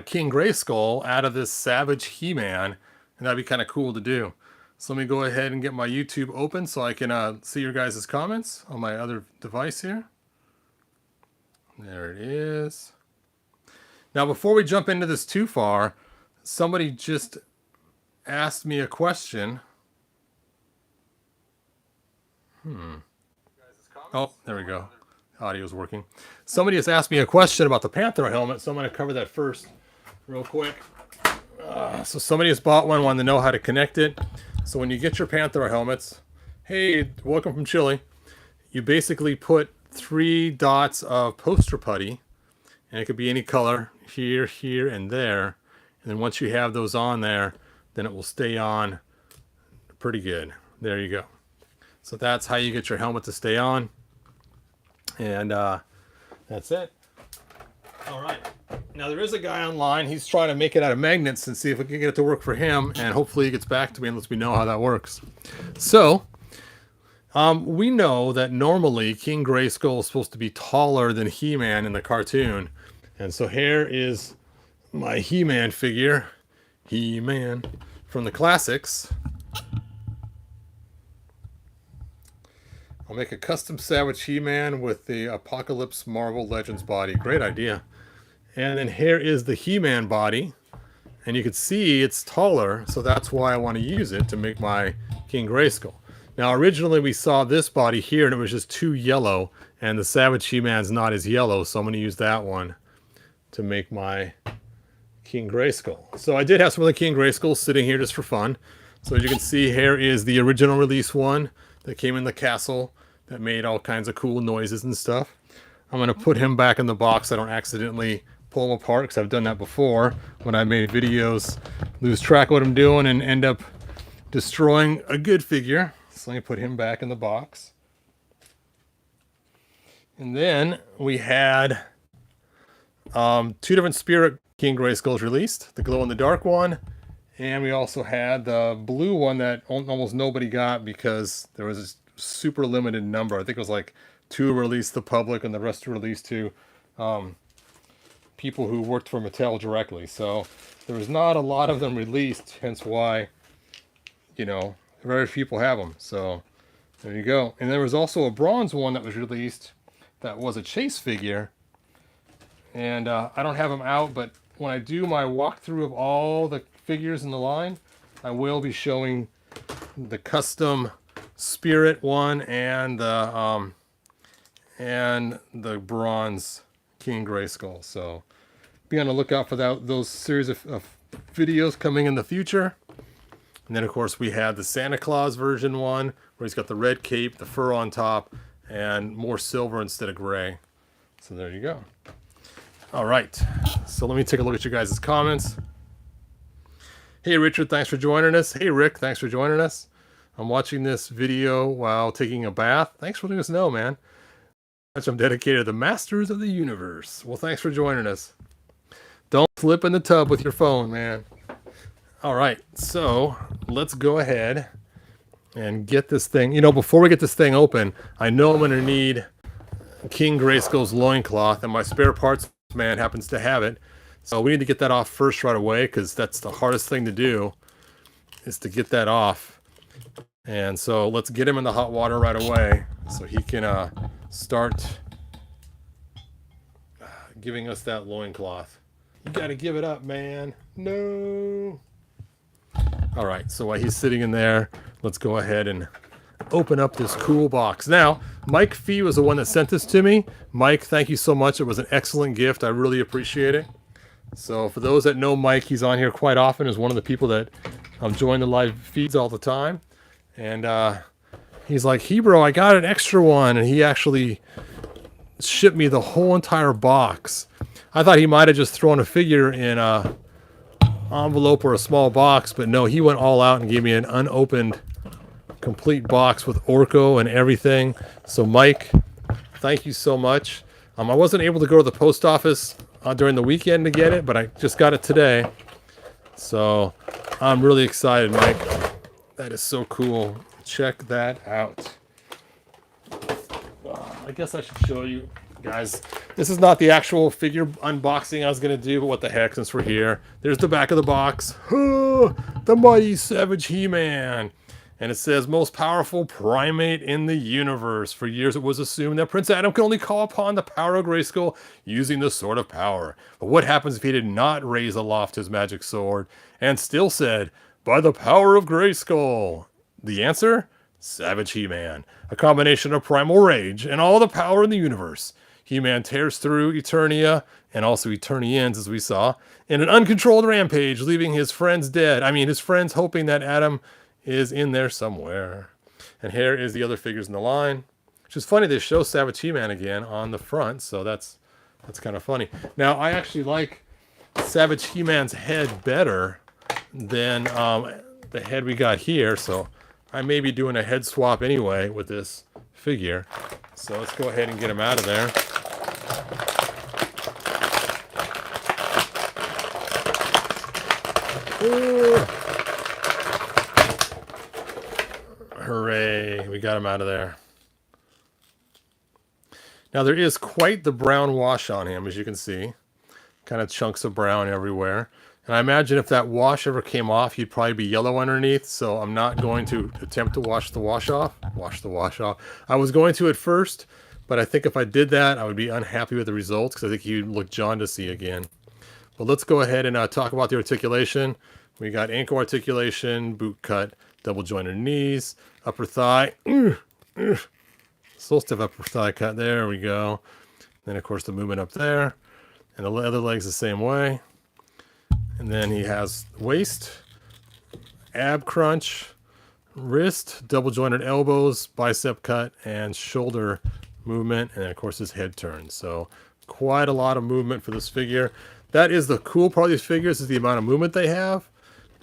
King Grayskull out of this Savage He-Man, and that'd be kind of cool to do. So let me go ahead and get my YouTube open so I can see your guys' comments on my other device here. There it is. Now, before we jump into this too far, somebody just asked me a question. Oh, there we go. Audio's working. Somebody has asked me a question about the Panther helmet, so I'm going to cover that first real quick. So somebody has bought one, wanted to know how to connect it. So when you get your Panther helmets, hey, welcome from Chile. You basically put 3 dots of poster putty, and it could be any color, here, here, and there. And then once you have those on there, then it will stay on pretty good. There you go. So that's how you get your helmet to stay on. And that's it. All right. Now there is a guy online. He's trying to make it out of magnets and see if we can get it to work for him. And hopefully he gets back to me and lets me know how that works. So we know that normally King Grayskull is supposed to be taller than He-Man in the cartoon. And so here is my He-Man figure. He-Man from the classics. I'll make a custom Savage He-Man with the Apocalypse Marvel Legends body. Great idea. And then here is the He-Man body. And you can see it's taller, so that's why I want to use it to make my King Grayskull. Now, originally we saw this body here, and it was just too yellow. And the Savage He-Man's not as yellow, so I'm going to use that one to make my King Grayskull. So I did have some of the King Grayskulls sitting here just for fun. So as you can see, here is the original release one that came in the castle that made all kinds of cool noises and stuff. I'm going to put him back in the box so I don't accidentally pull him apart, because I've done that before when I made videos, lose track of what I'm doing and end up destroying a good figure. So let me put him back in the box. And then we had 2 different Spirit King Grayskulls released, the glow-in-the-dark one, and we also had the blue one that almost nobody got because there was a super limited number. I think it was like 2 released to the public and the rest were released to people who worked for Mattel directly. So there was not a lot of them released, hence why, you know, very few people have them. So there you go. And there was also a bronze one that was released that was a chase figure. And I don't have them out, but when I do my walkthrough of all the figures in the line, I will be showing the custom Spirit one and the bronze King Grayskull. So be on the lookout for those series of videos coming in the future. And then of course we had the Santa Claus version one where he's got the red cape, the fur on top, and more silver instead of gray. So there you go. All right, so let me take a look at your guys' comments. Hey Richard, thanks for joining us. Hey Rick, thanks for joining us. I'm watching this video while taking a bath. Thanks for letting us know, man. I'm dedicated to the masters of the universe. Well, thanks for joining us. Don't flip in the tub with your phone, man. All right, so let's go ahead and get this thing. You know, before we get this thing open, I know I'm going to need King Grayskull's loincloth, and my spare parts man happens to have it. So we need to get that off first right away, because that's the hardest thing to do, is to get that off. And so let's get him in the hot water right away so he can start giving us that loincloth. You got to give it up, man. No. All right, so while he's sitting in there, let's go ahead and open up this cool box. Now, Mike Fee was the one that sent this to me. Mike, thank you so much. It was an excellent gift. I really appreciate it. So for those that know Mike, he's on here quite often as one of the people that join the live feeds all the time. And he's like, Hebrew, I got an extra one. And he actually shipped me the whole entire box. I thought he might have just thrown a figure in a envelope or a small box, but no, he went all out and gave me an unopened complete box with Orko and everything. So Mike, thank you so much. I wasn't able to go to the post office during the weekend to get it, but I just got it today. So I'm really excited, Mike. That is so cool. Check that out. I guess I should show you Guys, this is not the actual figure unboxing I was going to do, but what the heck, since we're here. There's the back of the box. The mighty Savage He-Man. And it says, most powerful primate in the universe. For years it was assumed that Prince Adam could only call upon the power of Grayskull using the Sword of Power. But what happens if he did not raise aloft his magic sword and still said, by the power of Grayskull? The answer? Savage He-Man. A combination of primal rage and all the power in the universe. He-Man tears through Eternia, and also Eternians, as we saw, in an uncontrolled rampage, leaving his friends dead. I mean, his friends hoping that Adam is in there somewhere. And here is the other figures in the line. Which is funny, they show Savage He-Man again on the front, so that's kind of funny. Now, I actually like Savage He-Man's head better than the head we got here, so I may be doing a head swap anyway with this figure. So let's go ahead and get him out of there. Ooh. Hooray, we got him out of there. Now there is quite the brown wash on him, as you can see. Kind of chunks of brown everywhere. And I imagine if that wash ever came off, he'd probably be yellow underneath, so I'm not going to attempt to wash the wash off. I was going to at first, but I think if I did that, I would be unhappy with the results, because I think he'd look jaundicey again. But let's go ahead and talk about the articulation. We got ankle articulation, boot cut, double jointed knees, upper thigh. So stiff upper thigh cut, there we go. Then of course the movement up there. And the other leg's the same way. And then he has waist, ab crunch, wrist, double jointed elbows, bicep cut, and shoulder movement. And then of course his head turn. So quite a lot of movement for this figure. That is the cool part of these figures, is the amount of movement they have.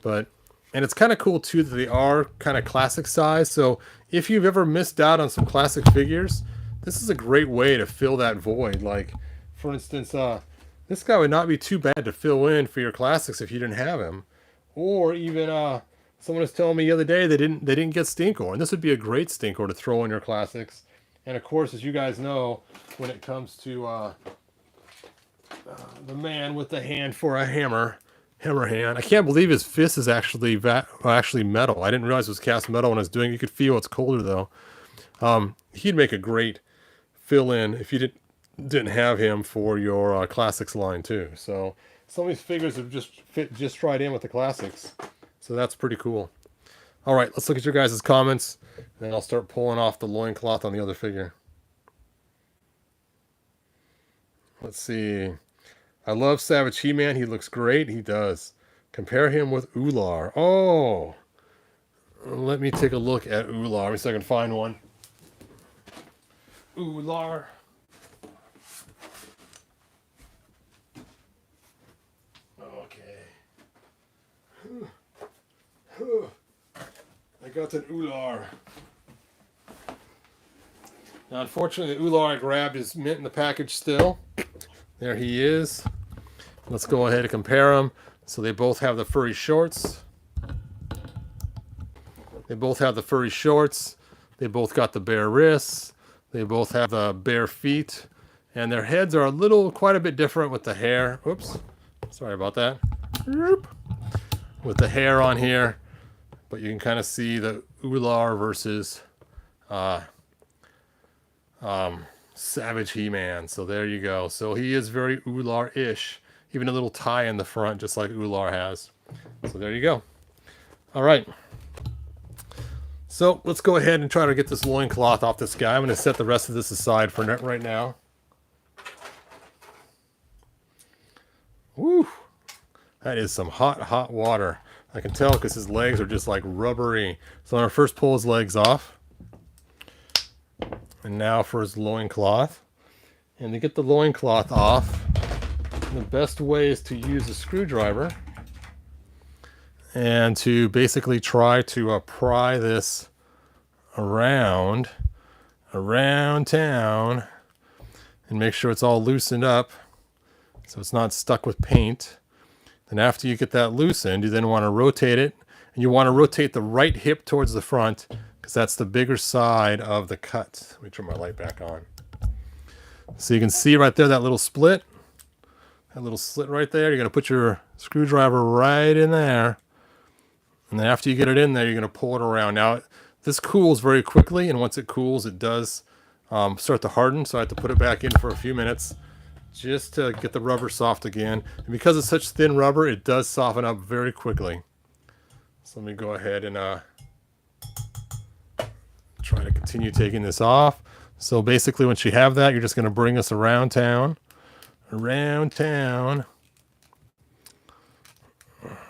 And it's kind of cool too that they are kind of classic size. So if you've ever missed out on some classic figures, this is a great way to fill that void. Like, for instance, this guy would not be too bad to fill in for your classics if you didn't have him. Or even someone was telling me the other day they didn't get Stinkor, and this would be a great Stinkor to throw in your classics. And of course, as you guys know, when it comes to the man with the hand for a hammer hand. I can't believe his fist is actually metal. I didn't realize it was cast metal when I was doing it. You could feel it's colder though. He'd make a great fill-in if you didn't have him for your classics line too. So some of these figures have just fit just right in with the classics. So that's pretty cool. All right, let's look at your guys' comments. Then I'll start pulling off the loincloth on the other figure. Let's see. I love Savage He-Man. He looks great. He does. Compare him with Ular. Oh, let me take a look at Ular. Let me see if I can find one. Ular. Okay. I got an Ular. Now, unfortunately, the Ular I grabbed is mint in the package still. There he is. Let's go ahead and compare them. So they both have the furry shorts. They both got the bare wrists. They both have the bare feet. And their heads are quite a bit different with the hair. Oops. Sorry about that. With the hair on here. But you can kind of see the Ular versus Savage He-Man. So there you go. So he is very Ular-ish. Even a little tie in the front, just like Ular has. So there you go. All right. So let's go ahead and try to get this loincloth off this guy. I'm going to set the rest of this aside for right now. Woo! That is some hot, hot water. I can tell because his legs are just like rubbery. So I'm going to first pull his legs off. And now for his loincloth. And to get the loincloth off, the best way is to use a screwdriver and to basically try to pry this around town and make sure it's all loosened up so it's not stuck with paint. Then after you get that loosened, you then want to rotate it, and you want to rotate the right hip towards the front because that's the bigger side of the cut. Let me turn my light back on. So you can see right there that little split. That little slit right there. You're going to put your screwdriver right in there. And then after you get it in there, you're going to pull it around. Now, this cools very quickly. And once it cools, it does start to harden. So I have to put it back in for a few minutes just to get the rubber soft again. And because it's such thin rubber, it does soften up very quickly. So let me go ahead and try to continue taking this off. So basically, once you have that, you're just going to bring us around town. Around town.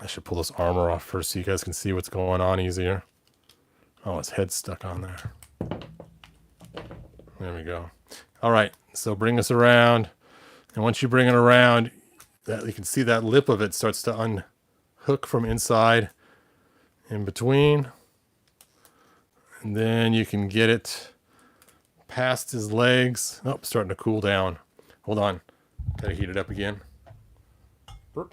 I should pull this armor off first so you guys can see what's going on easier. Oh, his head's stuck on there. There we go. All right, so bring us around. And once you bring it around, you can see that lip of it starts to unhook from inside in between. And then you can get it past his legs. Oh, starting to cool down. Hold on. Gotta heat it up again. Burp.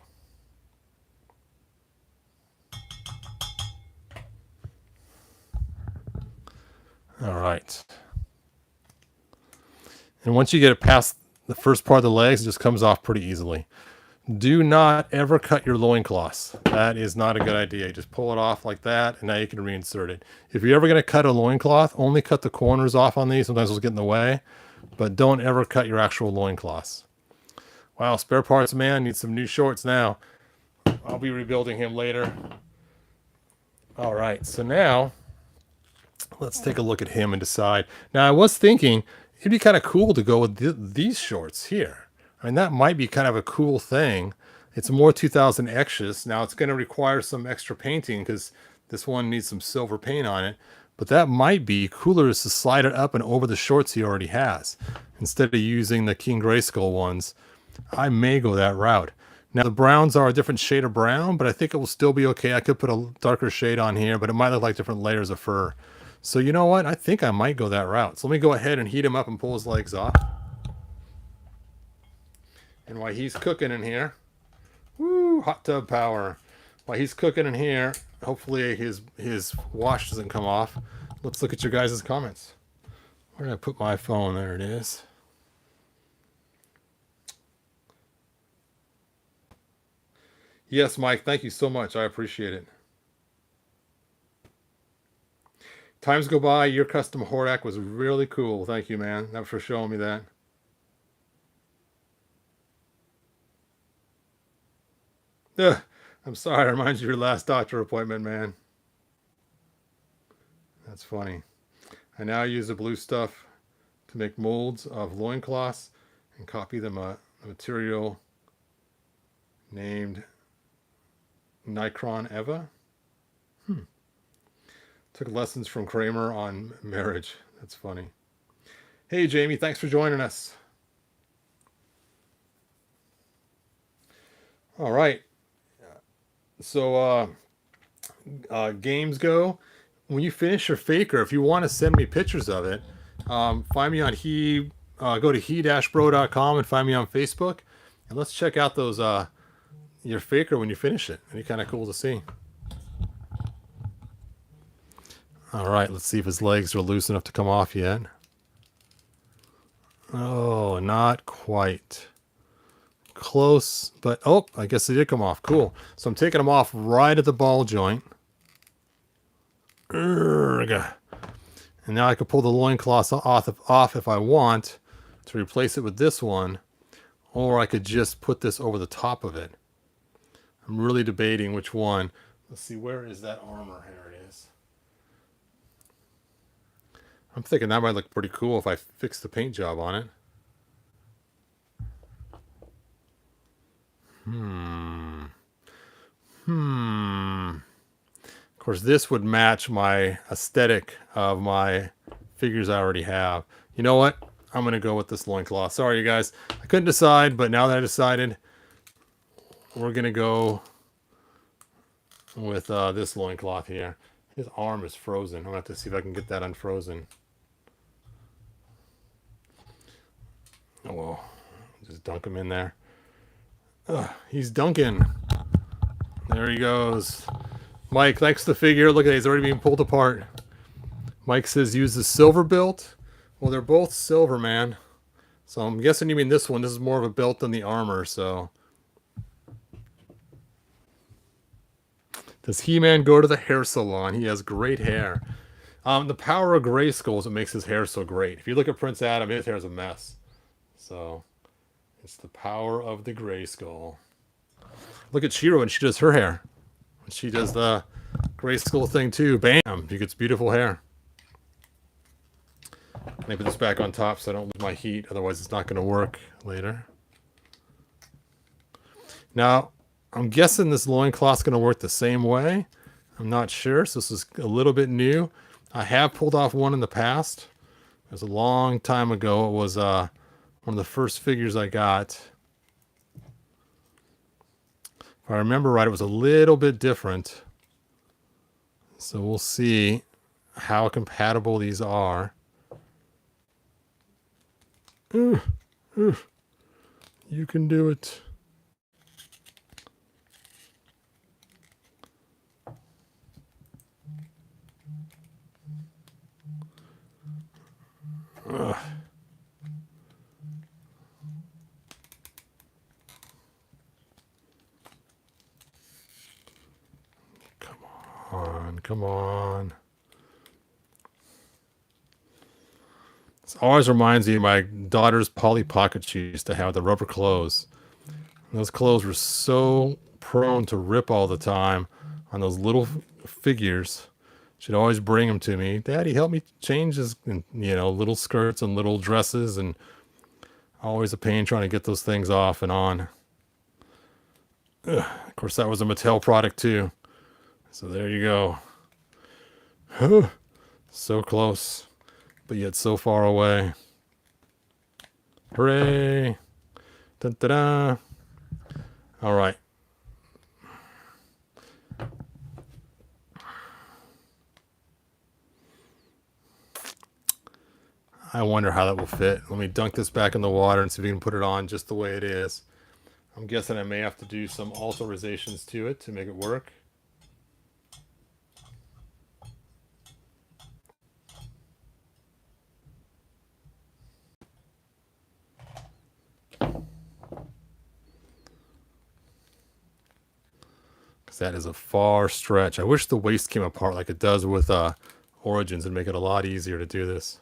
All right. And once you get it past the first part of the legs, it just comes off pretty easily. Do not ever cut your loincloths. That is not a good idea. You just pull it off like that, and now you can reinsert it. If you're ever going to cut a loincloth, only cut the corners off on these. Sometimes they'll get in the way, but don't ever cut your actual loincloths. Wow, spare parts man needs some new shorts now. I'll be rebuilding him later. All right, so now let's take a look at him and decide. Now, I was thinking it'd be kind of cool to go with these shorts here. I mean, that might be kind of a cool thing. It's more 2000 X's. Now, it's going to require some extra painting because this one needs some silver paint on it. But that might be cooler is to slide it up and over the shorts he already has. Instead of using the King Grayskull ones, I may go that route. Now, the browns are a different shade of brown, but I think it will still be okay. I could put a darker shade on here, but it might look like different layers of fur. So you know what? I think I might go that route. So let me go ahead and heat him up and pull his legs off. And while he's cooking in here, woo, hot tub power. While he's cooking in here, hopefully his wash doesn't come off. Let's look at your guys' comments. Where did I put my phone? There it is. Yes, Mike, thank you so much. I appreciate it. Times go by, your custom Hordak was really cool. Thank you, man. Thanks for showing me that. Ugh, I'm sorry, it reminds you of your last doctor appointment, man. That's funny. I now use the blue stuff to make molds of loincloths and copy them a material named Nikron Eva. Took lessons from Kramer on marriage. That's funny. Hey, Jamie, thanks for joining us. All right. So games go. When you finish your faker, if you want to send me pictures of it, find me on go to he-bro.com and find me on Facebook, and let's check out those your faker when you finish it. It'd be kind of cool to see. All right, let's see if his legs are loose enough to come off yet. Oh, not quite. Close, but oh, I guess they did come off. Cool. So I'm taking them off right at the ball joint. And now I can pull the loincloth off if I want to replace it with this one, or I could just put this over the top of it. I'm really debating which one. Let's see, where is that armor? Here it is. I'm thinking that might look pretty cool if I fix the paint job on it. Of course, this would match my aesthetic of my figures I already have. You know what? I'm going to go with this loincloth. Sorry, you guys. I couldn't decide, but now that I decided, we're going to go with this loincloth here. His arm is frozen. I'm going to have to see if I can get that unfrozen. Oh, well. Just dunk him in there. He's dunking. There he goes. Mike, thanks to the figure. Look at it. He's already being pulled apart. Mike says use the silver built. Well, they're both silver, man. So I'm guessing you mean this one. This is more of a belt than the armor, so. Does He-Man go to the hair salon? He has great hair. The power of Grayskull is what makes his hair so great. If you look at Prince Adam, his hair is a mess. So, it's the power of the Grayskull. Look at Shiro when she does her hair. When she does the Grayskull thing too, bam, she gets beautiful hair. Let me put this back on top so I don't lose my heat, otherwise it's not going to work later. Now, I'm guessing this loincloth's going to work the same way. I'm not sure, so this is a little bit new. I have pulled off one in the past. It was a long time ago. It was one of the first figures I got. If I remember right, it was a little bit different. So we'll see how compatible these are. You can do it. Ugh. Come on. This always reminds me of my daughter's Polly Pocket she used to have, the rubber clothes. And those clothes were so prone to rip all the time on those little figures. She'd always bring them to me. Daddy, help me change his, little skirts and little dresses, and always a pain trying to get those things off and on. Ugh. Of course, that was a Mattel product too. So there you go. So close, but yet so far away. Hooray! Da-da-da! All right. I wonder how that will fit. Let me dunk this back in the water and see if we can put it on just the way it is. I'm guessing I may have to do some alterizations to it to make it work. That is a far stretch. I wish the waist came apart like it does with Origins and make it a lot easier to do this.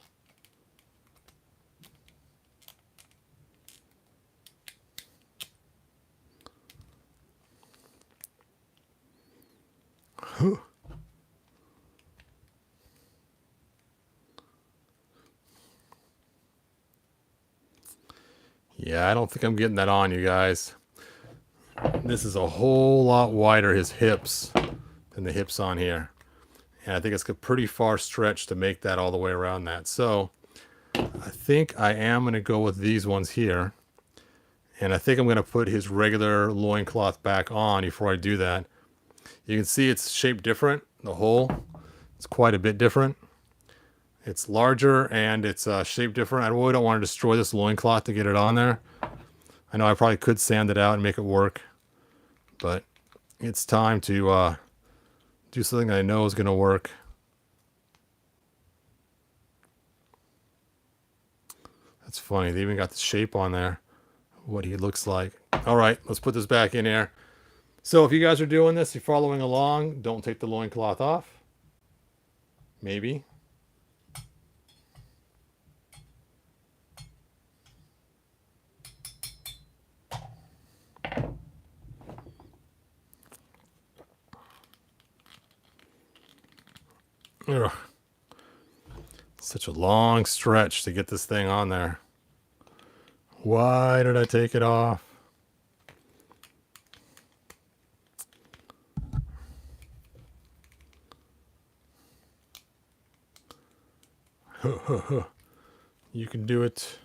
Yeah, I don't think I'm getting that on, you guys. This is a whole lot wider, his hips, than the hips on here. And I think it's a pretty far stretch to make that all the way around that. So I think I am going to go with these ones here. And I think I'm going to put his regular loincloth back on before I do that. You can see it's shaped different. The hole, it's quite a bit different. It's larger and it's shaped different. I really don't want to destroy this loincloth to get it on there. I know I probably could sand it out and make it work, but it's time to do something I know is going to work. That's funny. They even got the shape on there, what he looks like. All right, let's put this back in here. So if you guys are doing this, you're following along, don't take the loincloth off. Maybe. Ugh. Such a long stretch to get this thing on there. Why did I take it off? You can do it.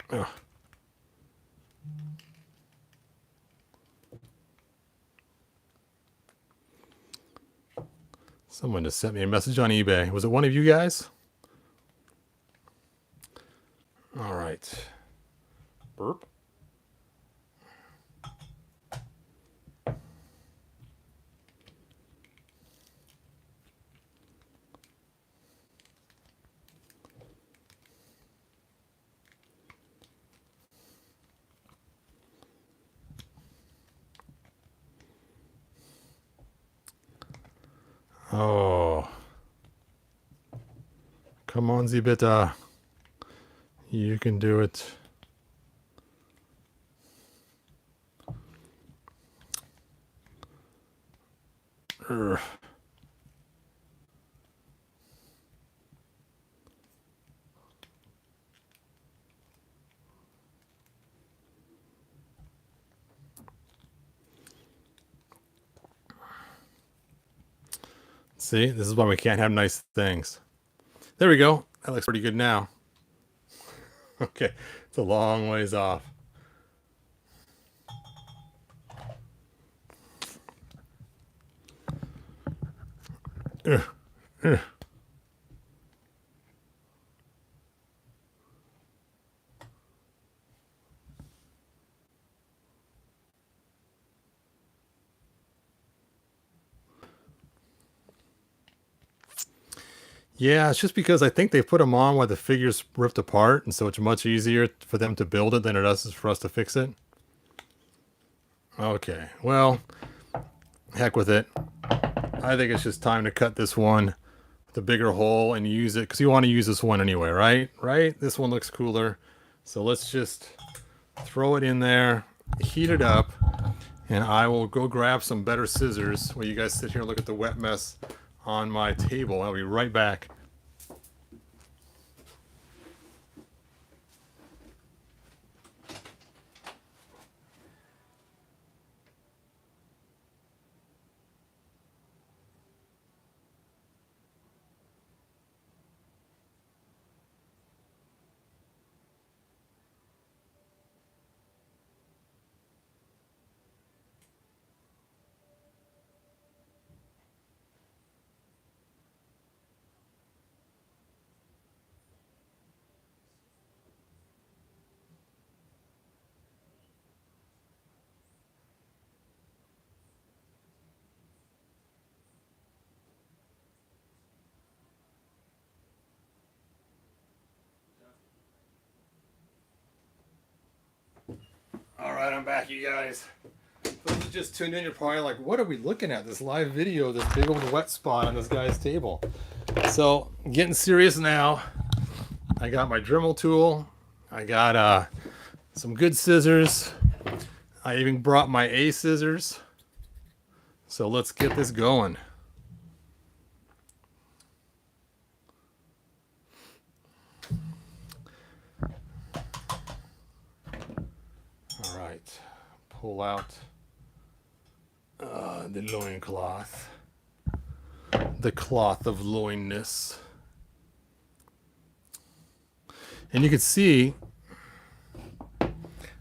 Ugh. Someone just sent me a message on eBay. Was it one of you guys? All right. Burp. Come on, Zibita. You can do it. Urgh. See, this is why we can't have nice things. There we go. That looks pretty good now. Okay, it's a long ways off. Ugh. Ugh. Yeah, it's just because I think they put them on while the figure's ripped apart, and so it's much easier for them to build it than it is for us to fix it. Okay, well, heck with it. I think it's just time to cut this one with a bigger hole and use it, because you want to use this one anyway, right? Right? This one looks cooler. So let's just throw it in there, heat it up, and I will go grab some better scissors while you guys sit here and look at the wet mess on my table. I'll be right back. All right, I'm back, you guys. Those who just tuned in, you're probably like, what are we looking at? This live video, this big old wet spot on this guy's table. So, getting serious now. I got my Dremel tool. I got some good scissors. I even brought my A scissors. So let's get this going. All right, pull out the loincloth, the cloth of loinness. And you can see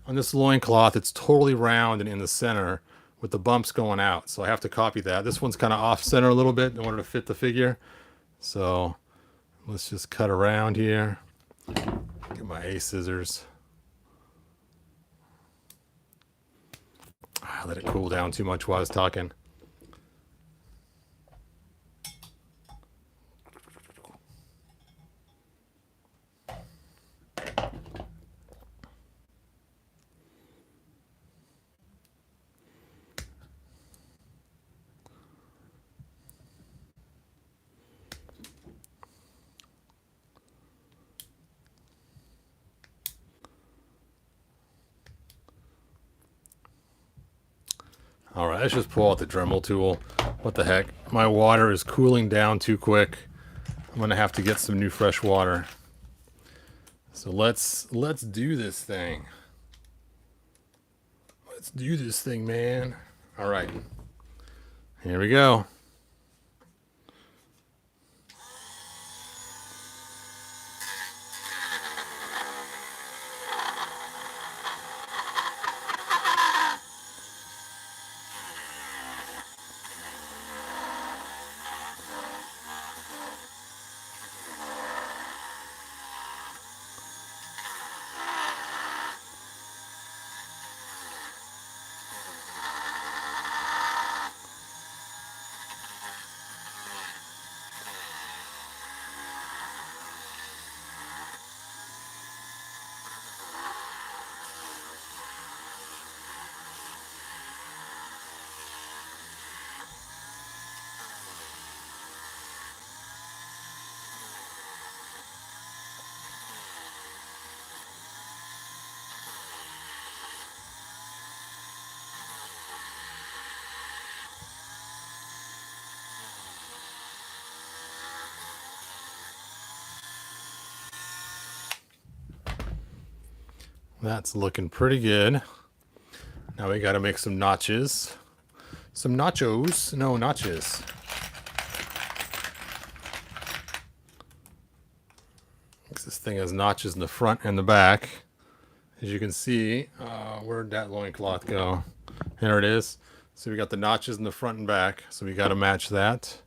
on this loincloth, it's totally round and in the center with the bumps going out. So I have to copy that. This one's kind of off center a little bit in order to fit the figure. So let's just cut around here. Get my A scissors. I let it cool down too much while I was talking. All right, let's just pull out the Dremel tool. What the heck? My water is cooling down too quick. I'm gonna have to get some new fresh water. So let's do this thing. Let's do this thing, man. All right, here we go. That's looking pretty good. Now we got to make some notches. Some nachos. No, notches. This thing has notches in the front and the back. As you can see, where'd that loincloth go? There it is. So we got the notches in the front and back. So we got to match that.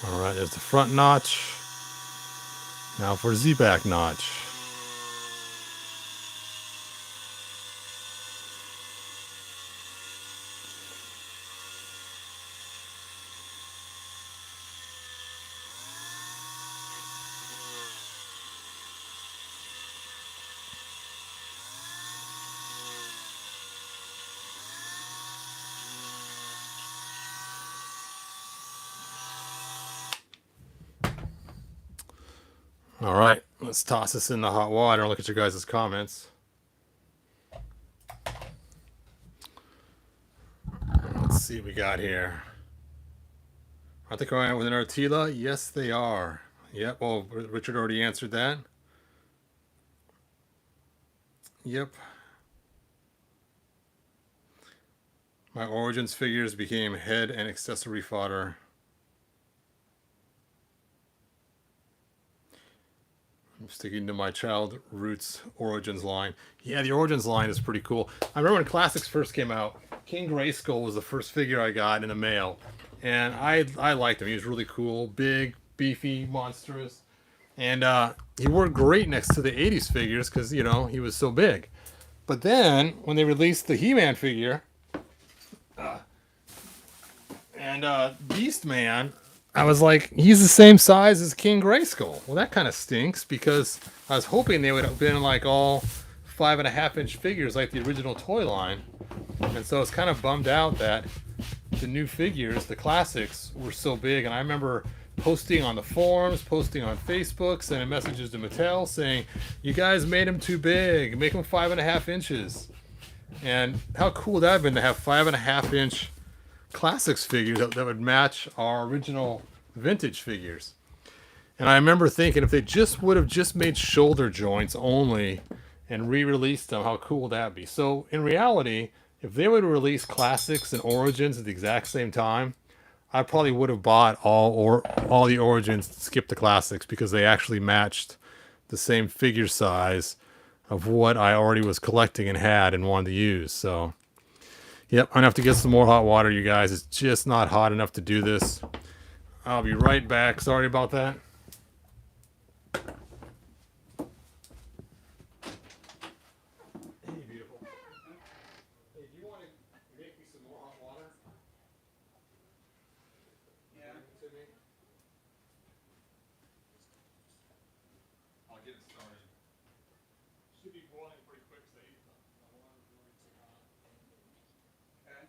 All right, there's the front notch. Now for Z-back notch. All right, let's toss this in the hot water and look at your guys' comments. Let's see what we got here. Aren't they going out with an Artila? Yes, they are. Yep, well, Richard already answered that. Yep. My Origins figures became head and accessory fodder. I'm sticking to my Child Roots Origins line. Yeah, the Origins line is pretty cool. I remember when Classics first came out, King Grayskull was the first figure I got in the mail. And I liked him. He was really cool. Big, beefy, monstrous. And he worked great next to the 80s figures because, you know, he was so big. But then, when they released the He-Man figure, and Beast Man, I was like, he's the same size as King Grayskull. Well, that kind of stinks because I was hoping they would have been like all 5.5-inch figures like the original toy line. And so I was kind of bummed out that the new figures, the classics, were so big. And I remember posting on the forums, posting on Facebook, sending messages to Mattel saying, you guys made them too big, make them 5.5 inches. And how cool would that have been to have 5.5-inch classics figures that would match our original vintage figures. And I remember thinking if they just would have just made shoulder joints only and re-released them, how cool would that be? So in reality, if they would have released classics and origins at the exact same time, I probably would have bought all the origins, skip the classics, because they actually matched the same figure size of what I already was collecting and had and wanted to use. So yep, I'm gonna have to get some more hot water, you guys. It's just not hot enough to do this. I'll be right back. Sorry about that. Hey, beautiful. Hey, do you want to make me some more hot water? Yeah. To me? I'll get it started. Should be boiling pretty quick, so I don't want it to be too hot. Okay.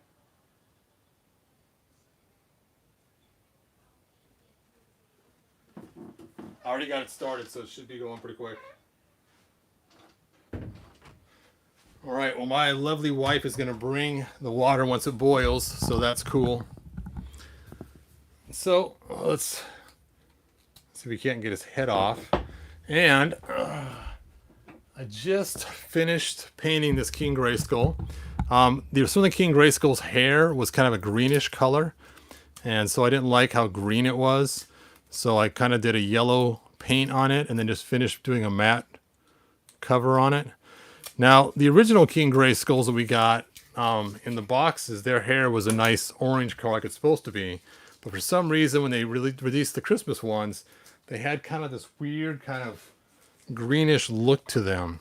I already got it started, so it should be going pretty quick. All right, well, my lovely wife is going to bring the water once it boils, so that's cool. So let's see if we can't get his head off. And I just finished painting this King Grayskull. Some of the King Grayskull's hair was kind of a greenish color, and so I didn't like how green it was. So I kind of did a yellow paint on it and then just finished doing a matte cover on it. Now, the original King Grayskulls that we got in the boxes, their hair was a nice orange color like it's supposed to be. But for some reason, when they released the Christmas ones, they had kind of this weird kind of greenish look to them.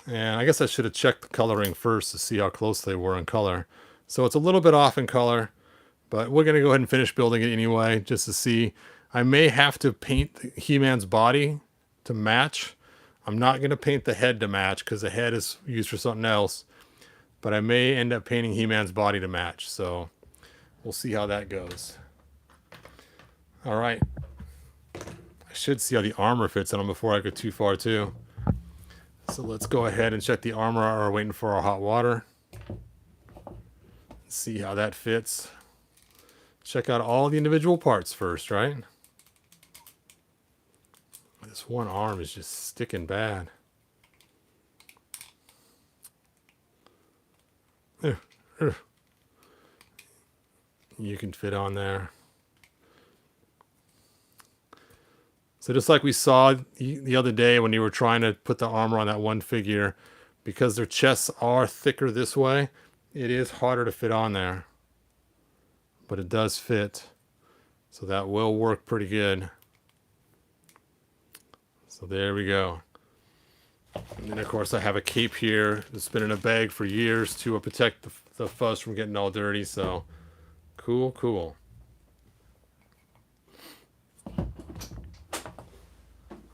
And I guess I should have checked the coloring first to see how close they were in color. So it's a little bit off in color, but we're going to go ahead and finish building it anyway, just to see. I may have to paint He-Man's body to match. I'm not going to paint the head to match because the head is used for something else. But I may end up painting He-Man's body to match. So we'll see how that goes. All right. I should see how the armor fits on him before I go too far too. So let's go ahead and check the armor while we're waiting for our hot water. See how that fits. Check out all the individual parts first, right? This one arm is just sticking bad. You can fit on there. So just like we saw the other day when you were trying to put the armor on that one figure, because their chests are thicker this way, it is harder to fit on there. But it does fit. So that will work pretty good. So there we go. And then of course I have a cape here that's been in a bag for years to protect the fuzz from getting all dirty. So cool, cool.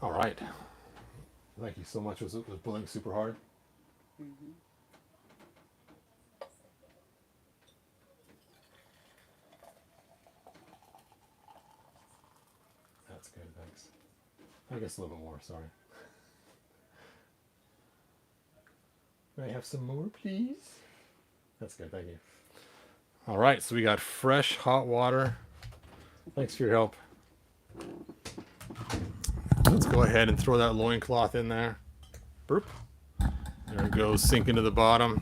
All right. Thank you so much. Was building super hard? Mm-hmm. That's good, thanks. I guess a little bit more, sorry. May I have some more, please? That's good, thank you. All right, so we got fresh hot water. Thanks for your help. Let's go ahead and throw that loincloth in there. Burp. There it goes, sink into the bottom.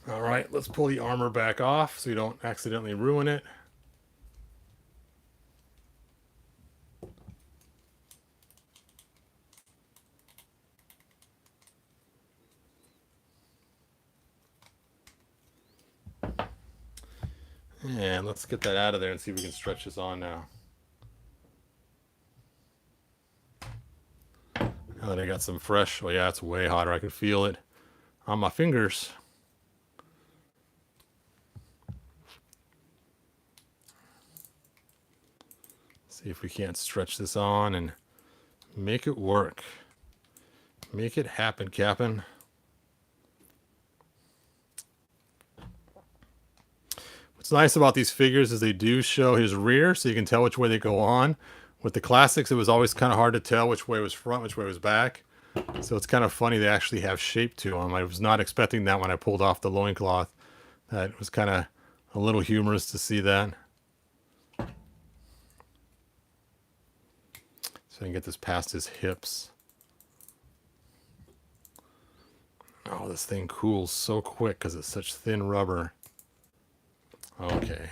All right, let's pull the armor back off so you don't accidentally ruin it. And let's get that out of there and see if we can stretch this on now. Now that I got some fresh, oh yeah, it's way hotter. I can feel it on my fingers. See if we can't stretch this on and make it work. Make it happen, Captain. What's nice about these figures is they do show his rear, so you can tell which way they go on. With the classics, it was always kind of hard to tell which way was front, which way was back. So it's kind of funny they actually have shape to them. I was not expecting that when I pulled off the loincloth. That was kind of a little humorous to see that. So I can get this past his hips. Oh, this thing cools so quick because it's such thin rubber. Okay.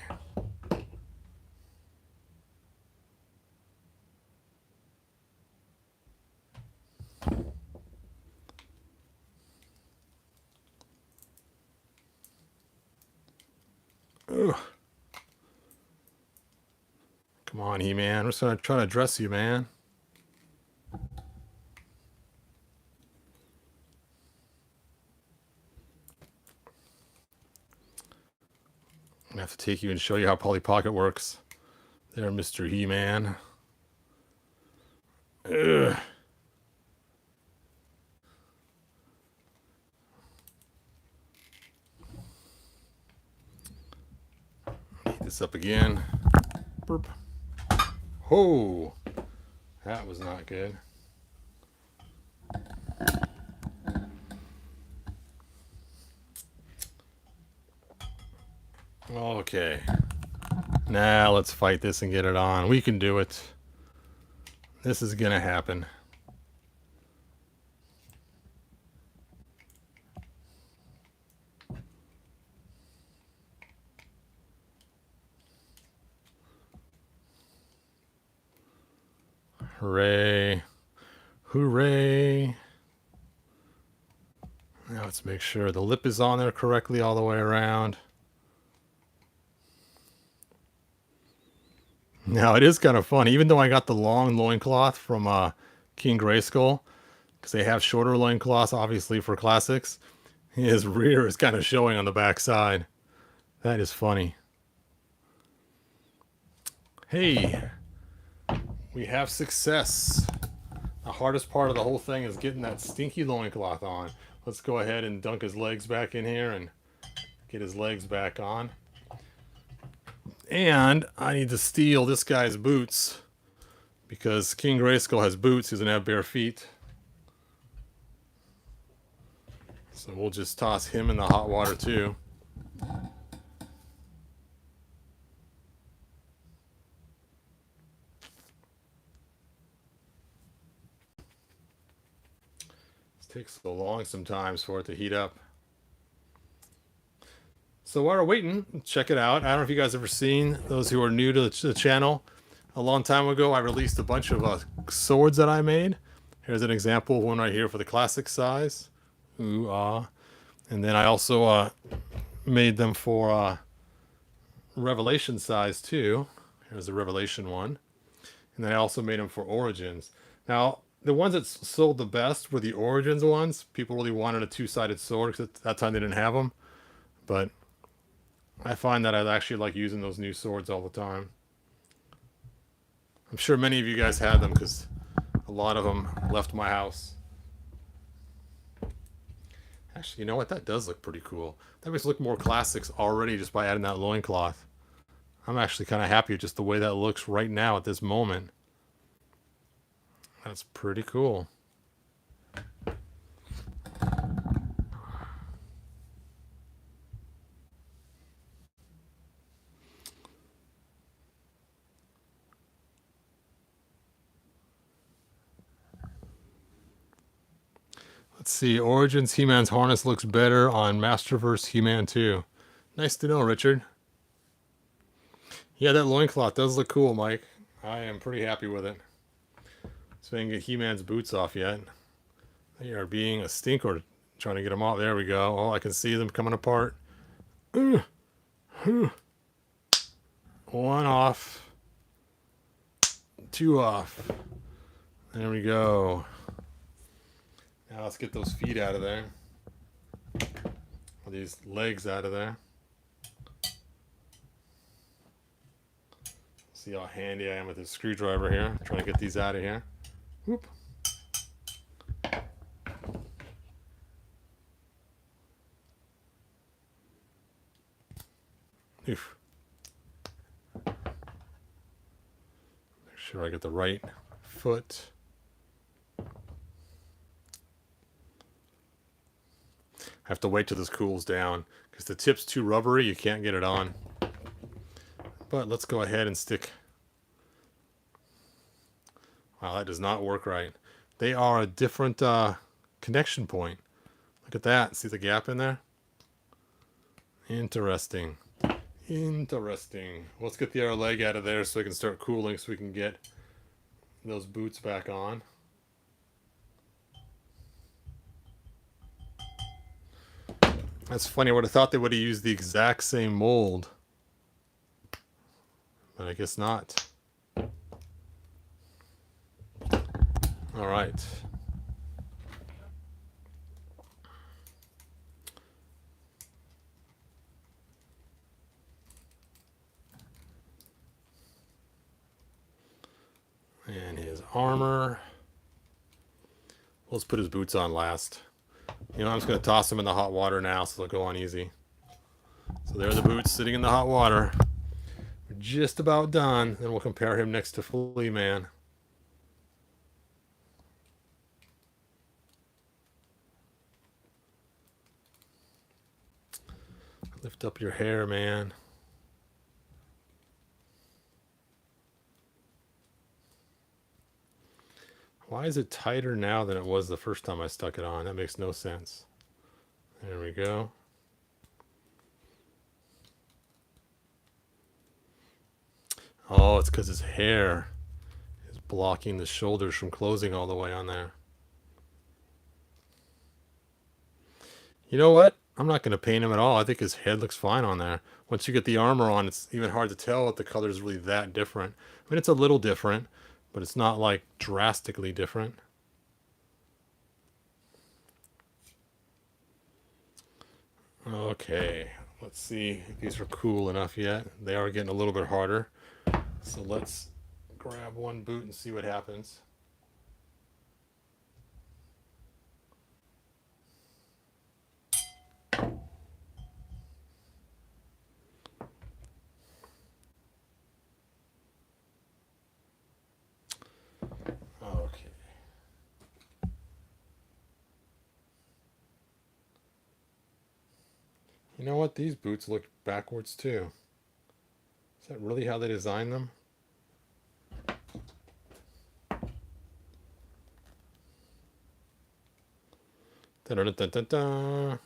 Ugh. Come on, He-Man. I'm just going to try to dress you, man. I'm going to have to take you and show you how Polly Pocket works. There, Mr. He-Man. Ugh. Heat this up again. Burp. Oh, that was not good. Okay. Now let's fight this and get it on. We can do it. This is gonna happen. Hooray. Hooray. Now let's make sure the lip is on there correctly all the way around. Now, it is kind of funny, even though I got the long loincloth from King Grayskull, because they have shorter loincloths, obviously, for classics. His rear is kind of showing on the back side. That is funny. Hey, we have success. The hardest part of the whole thing is getting that stinky loincloth on. Let's go ahead and dunk his legs back in here and get his legs back on. And I need to steal this guy's boots, because King Grayskull has boots. He doesn't have bare feet. So we'll just toss him in the hot water too. It takes so long sometimes for it to heat up. So while we're waiting, check it out. I don't know if you guys have ever seen, those who are new to the channel. A long time ago, I released a bunch of swords that I made. Here's an example of one right here for the classic size. Ooh, ah. And then I also made them for Revelation size too. Here's the Revelation one. And then I also made them for Origins. Now, the ones that sold the best were the Origins ones. People really wanted a two-sided sword, because at that time they didn't have them. But I find that I actually like using those new swords all the time. I'm sure many of you guys had them, because a lot of them left my house. Actually, you know what? That does look pretty cool. That makes it look more classics already just by adding that loincloth. I'm actually kind of happy with just the way that looks right now at this moment. That's pretty cool. Let's see. Origins He-Man's harness looks better on Masterverse He-Man 2. Nice to know, Richard. Yeah, that loincloth does look cool, Mike. I am pretty happy with it. So I didn't get He-Man's boots off yet. They are being a stinker trying to get them off. There we go. Oh, I can see them coming apart. One off. Two off. There we go. Now let's get those feet out of there. Or these legs out of there. See how handy I am with this screwdriver here. Trying to get these out of here. Whoop. Oof. Make sure I get the right foot. I have to wait till this cools down, because the tip's too rubbery. You can't get it on. But let's go ahead and stick. Wow, that does not work right. They are a different connection point. Look at that. See the gap in there? Interesting. Interesting. Let's get the other leg out of there so we can start cooling, so we can get those boots back on. That's funny. I would have thought they would have used the exact same mold. But I guess not. All right. And his armor. Let's put his boots on last. You know, I'm just going to toss them in the hot water now, so they'll go on easy. So there are the boots sitting in the hot water. We're just about done. Then we'll compare him next to Flea Man. Lift up your hair, man. Why is it tighter now than it was the first time I stuck it on? That makes no sense. There we go. Oh, it's because his hair is blocking the shoulders from closing all the way on there. You know what? I'm not going to paint him at all. I think his head looks fine on there. Once you get the armor on, it's even hard to tell if the color is really that different. I mean, it's a little different, but it's not like drastically different. Okay, let's see if these are cool enough yet. They are getting a little bit harder. So let's grab one boot and see what happens. Okay. You know what? These boots look backwards too. Is that really how they designed them? Da-da-da-da-da.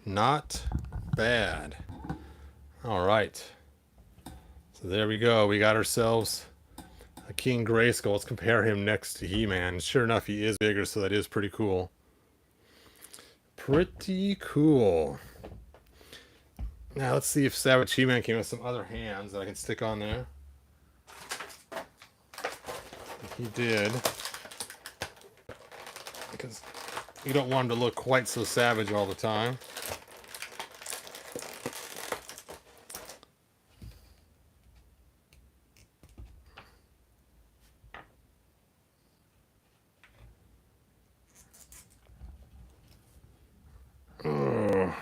Not bad. All right. So there we go. We got ourselves a King Grayskull. Let's compare him next to He-Man. Sure enough, he is bigger, so that is pretty cool. Pretty cool. Now let's see if Savage He-Man came with some other hands that I can stick on there. He did. Because you don't want him to look quite so savage all the time. Ugh.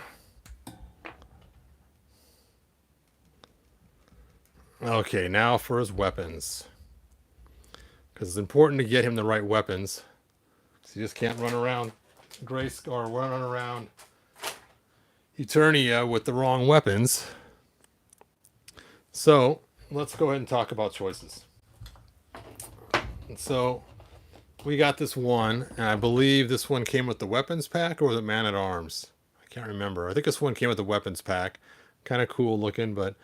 Okay, now for his weapons. Because it's important to get him the right weapons. So you just can't run around Grayskull or run around Eternia with the wrong weapons. So let's go ahead and talk about choices. And so we got this one, and I believe this one came with the weapons pack or the Man at Arms. I can't remember. I think this one came with the weapons pack. Kind of cool looking, but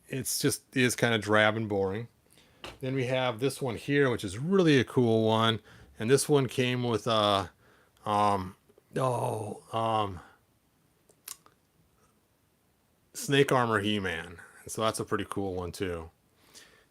it's just is kind of drab and boring. Then we have this one here, which is really a cool one, and this one came with Snake Armor He-Man. So that's a pretty cool one too.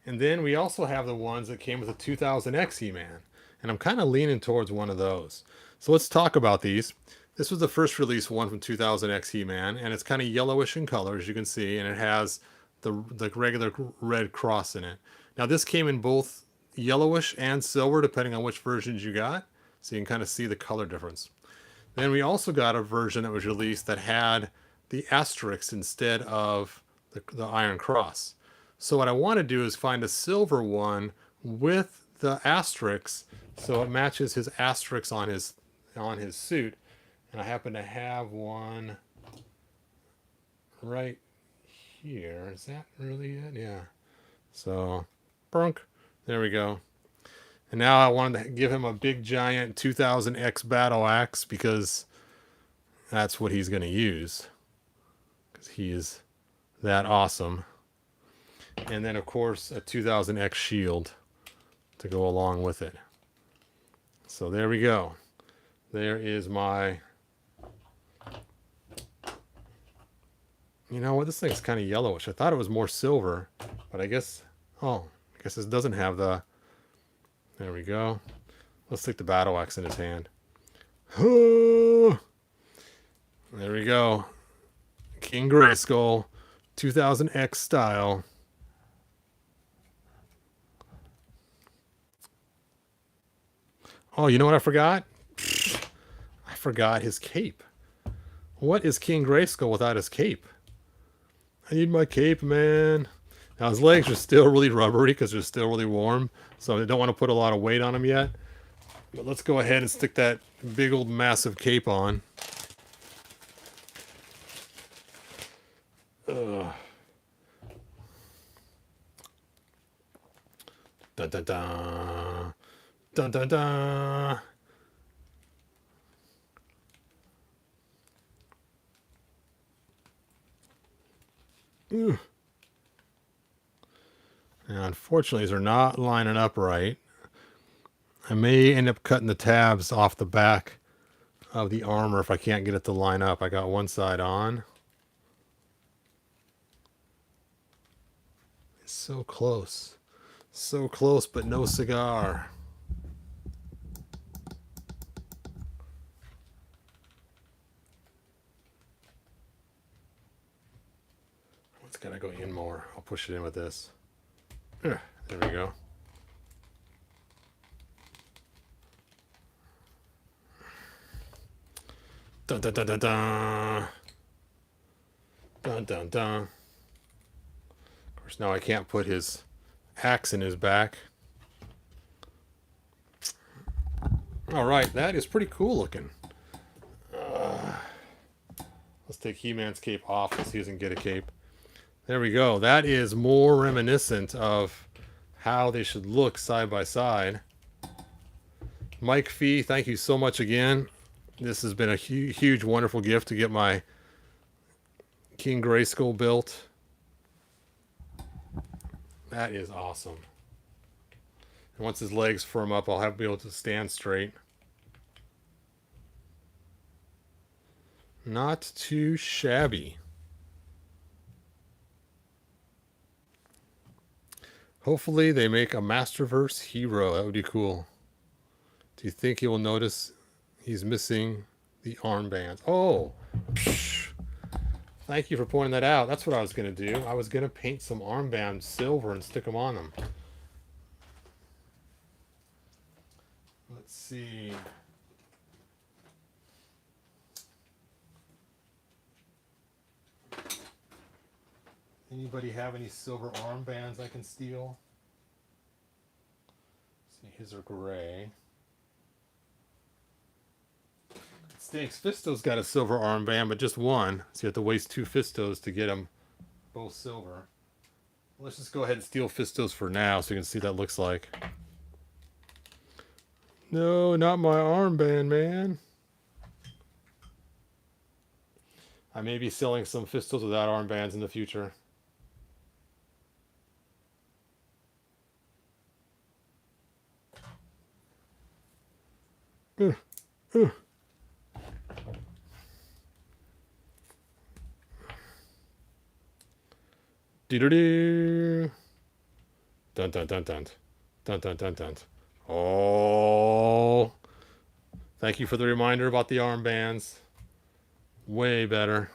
And then we also have the ones that came with a 2000X He-Man. And I'm kind of leaning towards one of those. So let's talk about these. This was the first release one from 2000X He-Man, and it's kind of yellowish in color, as you can see, and it has the regular red cross in it. Now this came in both yellowish and silver, depending on which versions you got. So you can kind of see the color difference. Then we also got a version that was released that had the asterisks instead of the Iron Cross. So what I want to do is find a silver one with the asterisks, so it matches his asterisks on his suit. And I happen to have one right here. Is that really it? Yeah. So, brunk. There we go. And now I wanted to give him a big giant 2000X battle axe because that's what he's going to use. Because he is that awesome. And then, of course, a 2000X shield to go along with it. So there we go. There is my... You know what? This thing's kind of yellowish. I thought it was more silver, but I guess... Oh, I guess this doesn't have the... There we go. Let's stick the battle axe in his hand. There we go. King Grayskull, 2000X style. Oh, you know what I forgot? I forgot his cape. What is King Grayskull without his cape? I need my cape, man. Now his legs are still really rubbery because they're still really warm, so I don't want to put a lot of weight on him yet. But let's go ahead and stick that big old massive cape on. Ugh. Dun dun dun. Dun dun dun. Ugh. Now, unfortunately, these are not lining up right. I may end up cutting the tabs off the back of the armor if I can't get it to line up. I got one side on. It's so close. So close, but no cigar. It's gotta go in more. I'll push it in with this. There we go. Dun dun dun dun dun. Dun dun dun. Of course, now I can't put his axe in his back. All right, that is pretty cool looking. Let's take He-Man's cape off because he doesn't get a cape. There we go. That is more reminiscent of how they should look side by side. Mike Fee, thank you so much again. This has been a huge, wonderful gift to get my King Grayskull built. That is awesome. And once his legs firm up, I'll be able to stand straight. Not too shabby. Hopefully they make a Masterverse hero. That would be cool. Do you think he will notice he's missing the armbands? Oh, psh. Thank you for pointing that out. That's what I was going to do. I was going to paint some armbands silver and stick them on them. Let's see. Anybody have any silver armbands I can steal? Let's see, his are gray. Stinks. Fisto's got a silver armband, but just one. So you have to waste 2 Fistos to get them both silver. Let's just go ahead and steal Fistos for now so you can see what that looks like. No, not my armband, man. I may be selling some Fistos without armbands in the future. Dee-doo-doo. Dun dun dun dun. Dun dun dun dun. Oh. Thank you for the reminder about the armbands. Way better.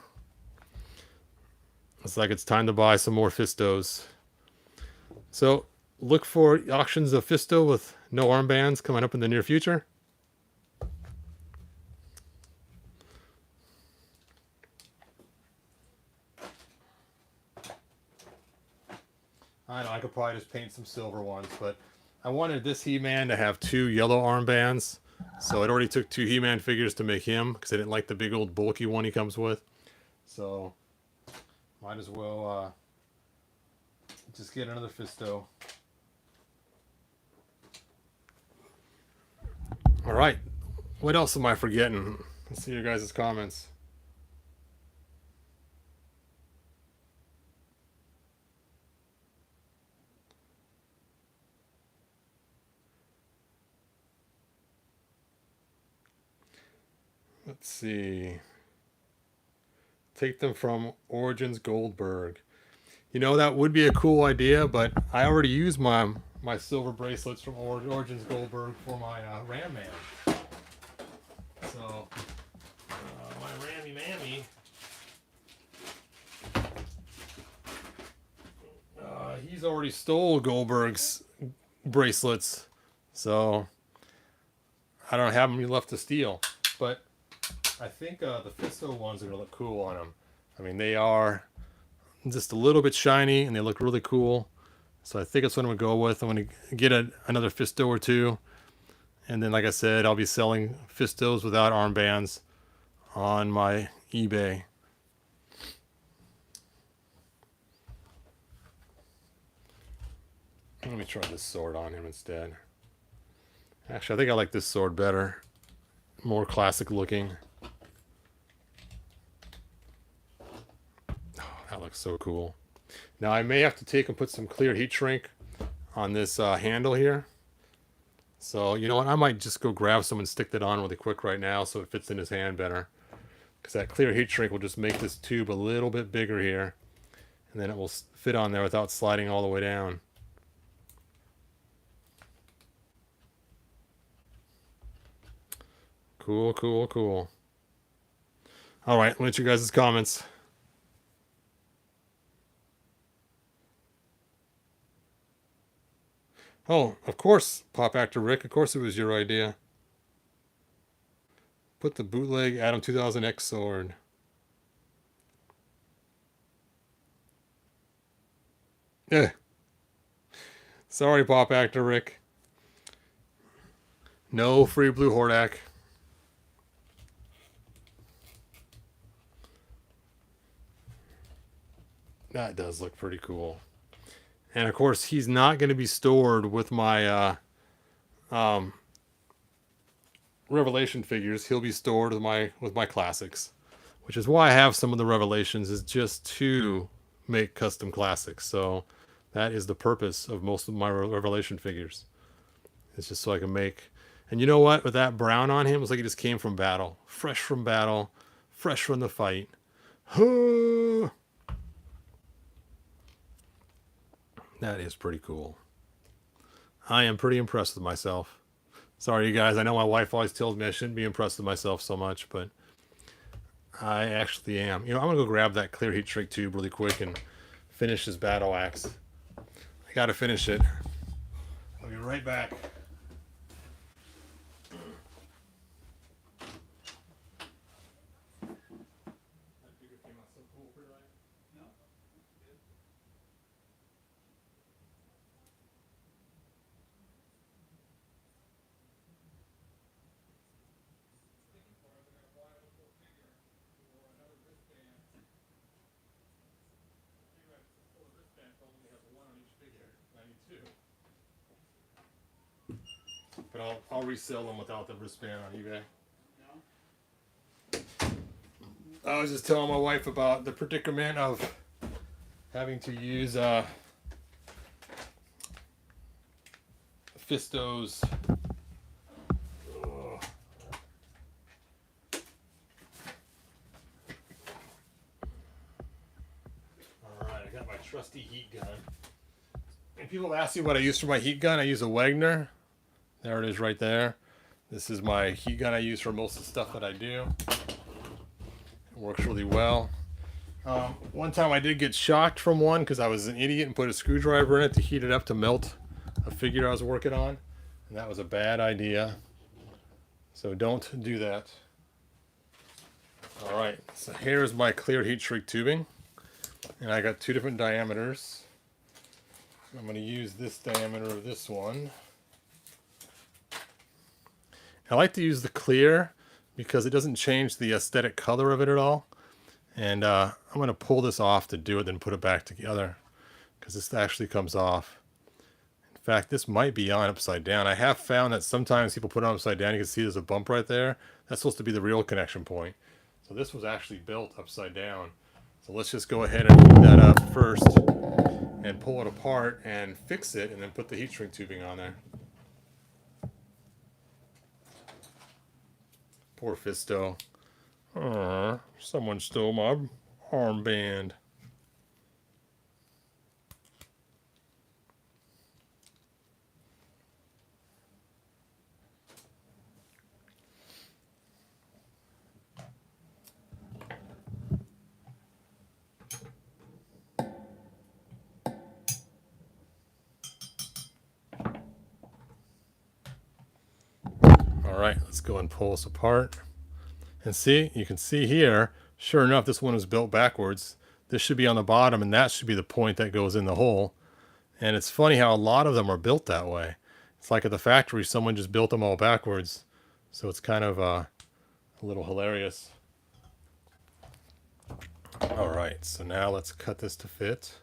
Looks like it's time to buy some more Fistos. So look for auctions of Fisto with no armbands coming up in the near future. I know, I could probably just paint some silver ones, but I wanted this He-Man to have 2 yellow armbands. So it already took 2 He-Man figures to make him, because I didn't like the big old bulky one he comes with. So, might as well just get another Fisto. Alright, what else am I forgetting? Let's see your guys' comments. Let's see. Take them from Origins Goldberg. You know, that would be a cool idea, but I already used my silver bracelets from Origins Goldberg for my Ram Man. So, my Rammy Mammy, he's already stole Goldberg's bracelets, so I don't have any left to steal. But I think the Fisto ones are going to look cool on them. I mean, they are just a little bit shiny, and they look really cool. So I think that's what I'm going to go with. I'm going to get another Fisto or 2. And then, like I said, I'll be selling Fistos without armbands on my eBay. Let me try this sword on him instead. Actually, I think I like this sword better. More classic looking. Oh, that looks so cool. Now I may have to take and put some clear heat shrink on this handle here. So you know what, I might just go grab some and stick that on really quick right now so it fits in his hand better. Because that clear heat shrink will just make this tube a little bit bigger here. And then it will fit on there without sliding all the way down. Cool, cool, cool. All right, let you guys' comments. Oh, of course, Pop Actor Rick. Of course it was your idea. Put the bootleg Adam 2000X sword. Eh. Sorry, Pop Actor Rick. No free blue Hordak. That does look pretty cool. And of course, he's not going to be stored with my Revelation figures. He'll be stored with my classics, which is why I have some of the Revelations, is just to make custom classics. So that is the purpose of most of my Revelation figures. It's just so I can make. And you know what? With that brown on him, it's like he just came from battle, fresh from the fight. That is pretty cool. I am pretty impressed with myself. Sorry, you guys. I know my wife always tells me I shouldn't be impressed with myself so much, but I actually am. You know, I'm going to go grab that clear heat shrink tube really quick and finish this battle axe. I got to finish it. I'll be right back. But I'll resell them without the wristband on eBay. I was just telling my wife about the predicament of having to use Fisto's. Alright, I got my trusty heat gun. And people ask me what I use for my heat gun. I use a Wagner. There it is right there. This is my heat gun I use for most of the stuff that I do. It works really well. One time I did get shocked from one because I was an idiot and put a screwdriver in it to heat it up to melt a figure I was working on. And that was a bad idea. So don't do that. Alright, so here's my clear heat shrink tubing. And I got two different diameters. I'm going to use this diameter of this one. I like to use the clear because it doesn't change the aesthetic color of it at all. And I'm going to pull this off to do it, then put it back together because this actually comes off. In fact, this might be on upside down. I have found that sometimes people put it on upside down. You can see there's a bump right there. That's supposed to be the real connection point. So this was actually built upside down. So let's just go ahead and heat that up first and pull it apart and fix it and then put the heat shrink tubing on there. Poor Fisto. Someone stole my armband. Alright, let's go and pull this apart. And see, you can see here, sure enough, this one was built backwards. This should be on the bottom, and that should be the point that goes in the hole. And it's funny how a lot of them are built that way. It's like at the factory, someone just built them all backwards. So it's kind of a little hilarious. Alright, so now let's cut this to fit.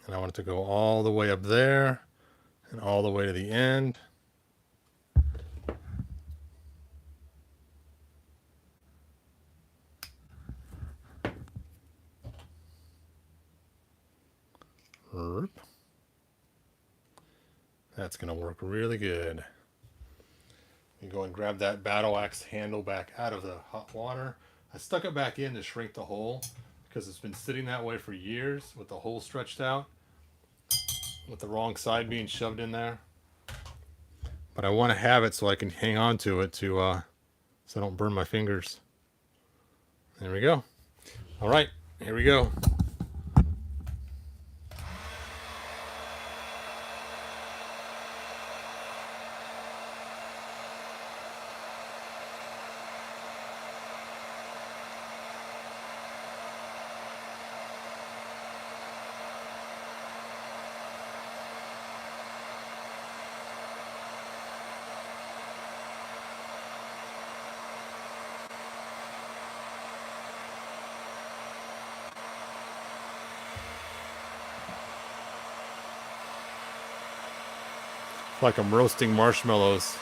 And I want it to go all the way up there and all the way to the end. Herp. That's going to work really good. You go and grab that battle axe handle back out of the hot water. I stuck it back in to shrink the hole because it's been sitting that way for years with the hole stretched out, with the wrong side being shoved in there. But I want to have it so I can hang on to it so I don't burn my fingers. There we go. All right, here we go. Like I'm roasting marshmallows.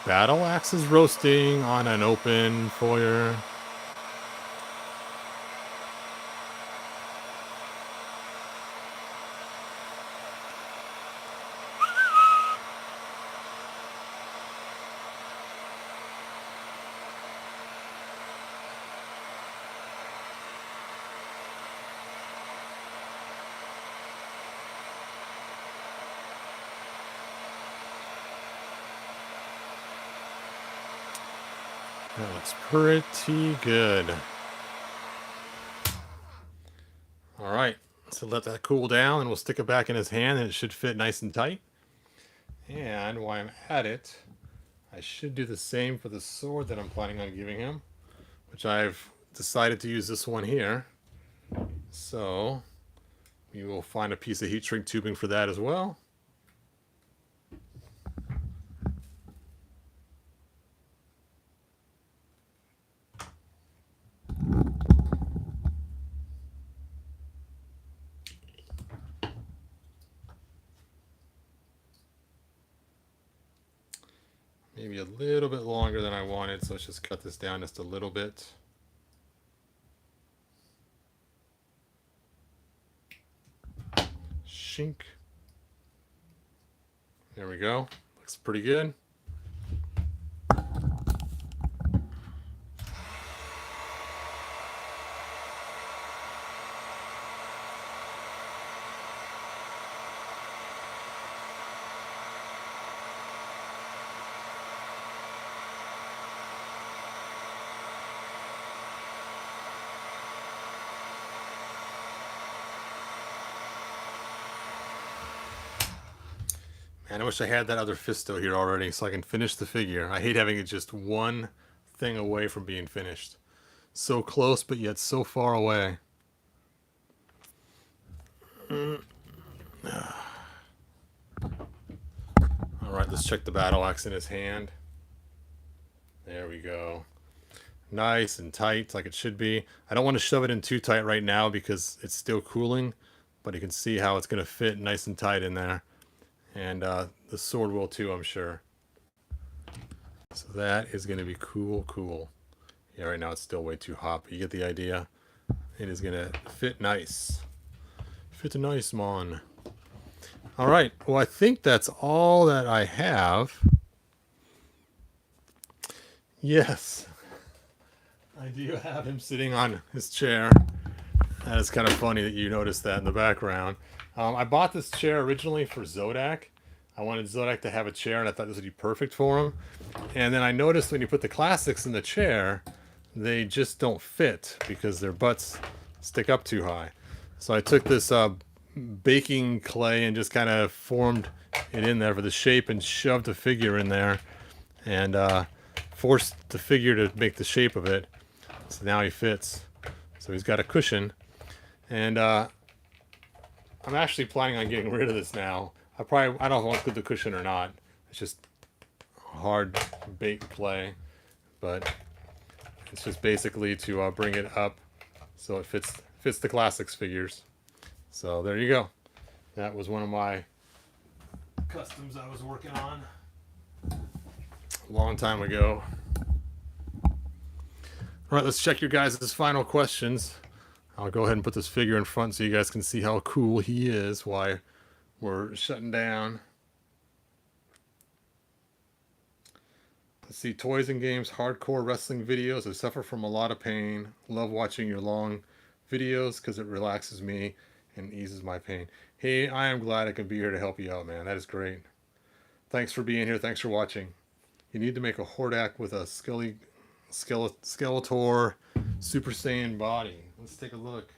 Battle axe is roasting on an open foyer. That looks pretty good. All right, so let that cool down and we'll stick it back in his hand and it should fit nice and tight. And while I'm at it, I should do the same for the sword that I'm planning on giving him, which I've decided to use this one here. So we will find a piece of heat shrink tubing for that as well. Maybe a little bit longer than I wanted, so let's just cut this down just a little bit. Shink. There we go. Looks pretty good. And I wish I had that other fisto here already so I can finish the figure. I hate having it just one thing away from being finished. So close, but yet so far away. Alright, let's check the battle axe in his hand. There we go. Nice and tight, like it should be. I don't want to shove it in too tight right now because it's still cooling, but you can see how it's going to fit nice and tight in there. And the sword will too, I'm sure. So that is going to be cool. Yeah, right now it's still way too hot, but you get the idea. It is going to fit nice. Fit nice, man. All right, well, I think that's all that I have. Yes, I do have him sitting on his chair. That is kind of funny that you noticed that in the background. I bought this chair originally for Zodak. I wanted Zodak to have a chair, and I thought this would be perfect for him. And then I noticed when you put the classics in the chair, they just don't fit because their butts stick up too high. So I took this baking clay and just kind of formed it in there for the shape and shoved the figure in there and forced the figure to make the shape of it. So now he fits. So he's got a cushion. And I'm actually planning on getting rid of this now. I don't know if I want to put the cushion or not. It's just hard baked clay, but it's just basically to bring it up so it fits the classics figures. So there you go. That was one of my customs I was working on a long time ago. All right, let's check your guys' final questions. I'll go ahead and put this figure in front so you guys can see how cool he is while we're shutting down. Let's see, toys and games, hardcore wrestling videos. I suffer from a lot of pain. Love watching your long videos because it relaxes me and eases my pain. Hey, I am glad I can be here to help you out, man. That is great. Thanks for being here. Thanks for watching. You need to make a Hordak with a Skeletor Super Saiyan body. Let's take a look.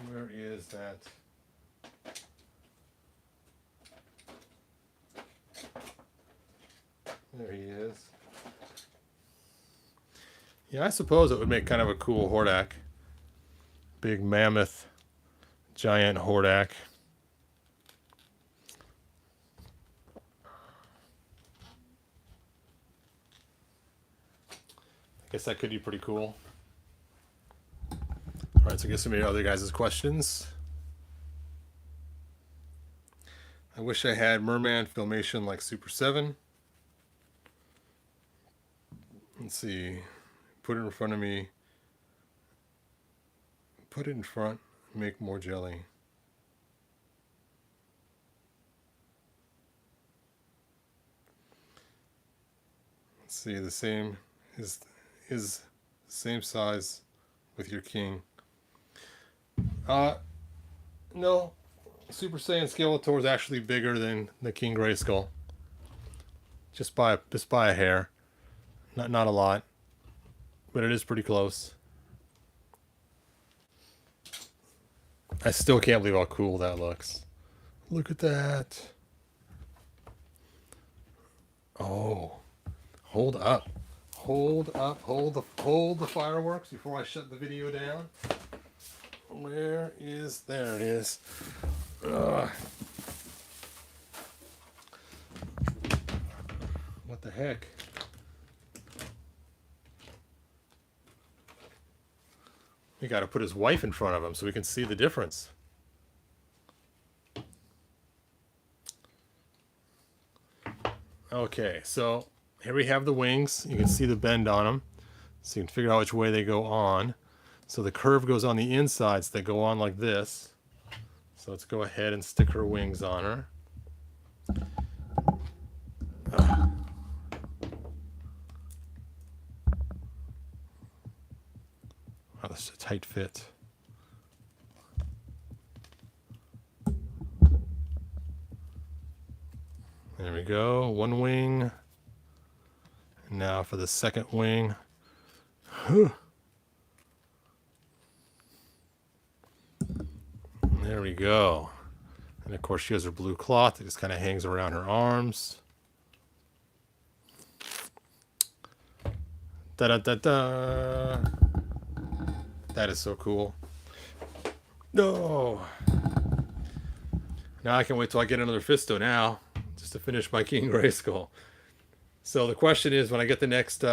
Where is that? There he is. Yeah, I suppose it would make kind of a cool Hordak. Big mammoth, giant Hordak. I guess that could be pretty cool. Alright, so I guess some of your other guys' questions. I wish I had Merman Filmation like Super 7. Let's see. Put it in front of me. Put it in front. Make more jelly. Let's see. The same is the same size with your king. No. Super Saiyan Skeletor is actually bigger than the King Grayskull. Just by a hair. Not a lot, but it is pretty close. I still can't believe how cool that looks. Look at that. Oh, hold up. Hold the fireworks before I shut the video down. There it is. What the heck? We got to put his wife in front of him so we can see the difference. Okay, so here we have the wings. You can see the bend on them. So you can figure out which way they go on. So the curve goes on the inside, so they go on like this. So let's go ahead and stick her wings on her. Wow, that's a tight fit. There we go, one wing. And now for the second wing. There we go. And of course she has her blue cloth that just kind of hangs around her arms. Da-da-da-da. That is so cool. No. Now I can wait till I get another Fisto now, just to finish my King Grayskull. So the question is, when I get the next